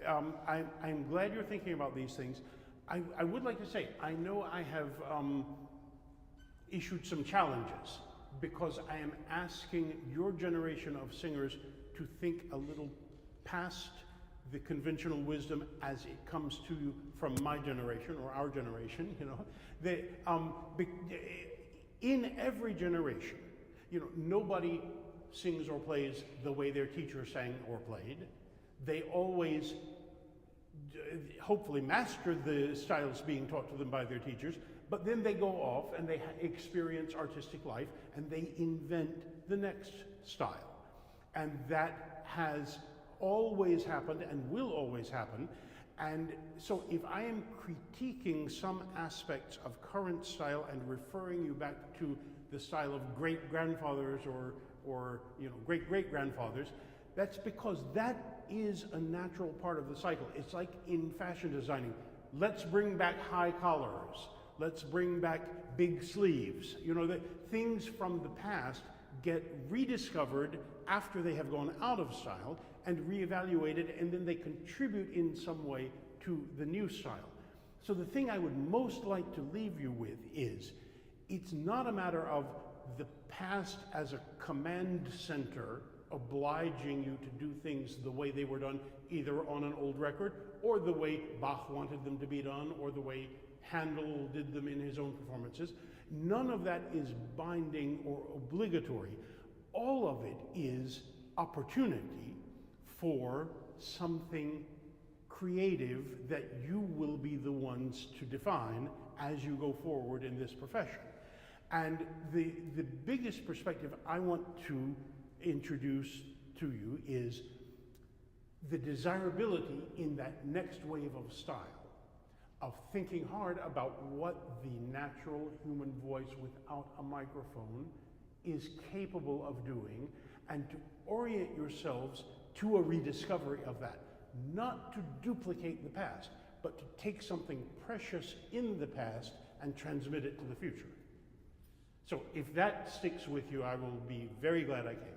I'm glad you're thinking about these things. I would like to say, I know I have issued some challenges because I am asking your generation of singers to think a little past the conventional wisdom as it comes to you from my generation or our generation. In every generation, nobody sings or plays the way their teacher sang or played. They always hopefully master the styles being taught to them by their teachers, but then they go off and they experience artistic life and they invent the next style. And that has always happened and will always happen. And so if I am critiquing some aspects of current style and referring you back to the style of great-grandfathers or great-great-grandfathers, that's because that is a natural part of the cycle. It's like in fashion designing. Let's bring back high collars. Let's bring back big sleeves. The things from the past get rediscovered after they have gone out of style and reevaluated, and then they contribute in some way to the new style. So the thing I would most like to leave you with is, it's not a matter of the past as a command center obliging you to do things the way they were done, either on an old record, or the way Bach wanted them to be done, or the way Handel did them in his own performances. None of that is binding or obligatory. All of it is opportunity for something creative that you will be the ones to define as you go forward in this profession. And the biggest perspective I want to introduce to you is the desirability in that next wave of style, of thinking hard about what the natural human voice without a microphone is capable of doing, and to orient yourselves to a rediscovery of that. Not to duplicate the past, but to take something precious in the past and transmit it to the future. So if that sticks with you, I will be very glad I came.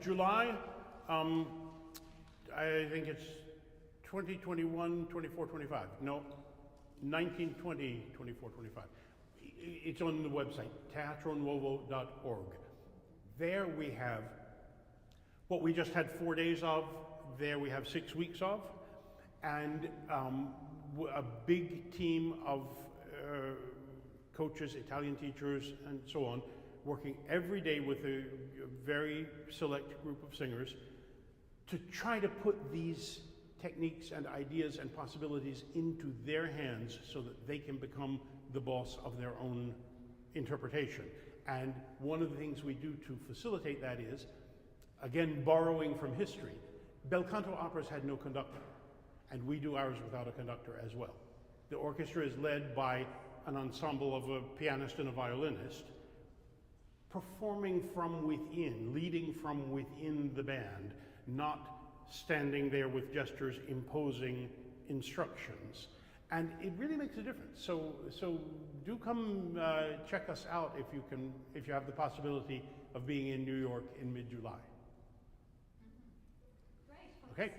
July, I think it's 2021, 24, 25. No, 19, 20, 24, 25. It's on the website, teatronuovo.org. There we have what we just had 4 days of, there we have 6 weeks of, and a big team of coaches, Italian teachers, and so on, working every day with a very select group of singers to try to put these techniques and ideas and possibilities into their hands so that they can become the boss of their own interpretation. And one of the things we do to facilitate that is, again, borrowing from history, bel canto operas had no conductor, and we do ours without a conductor as well. The orchestra is led by an ensemble of a pianist and a violinist, performing from within, leading from within the band, not standing there with gestures imposing instructions. And it really makes a difference. So do come check us out if you have the possibility of being in New York in mid-July. Great. Okay.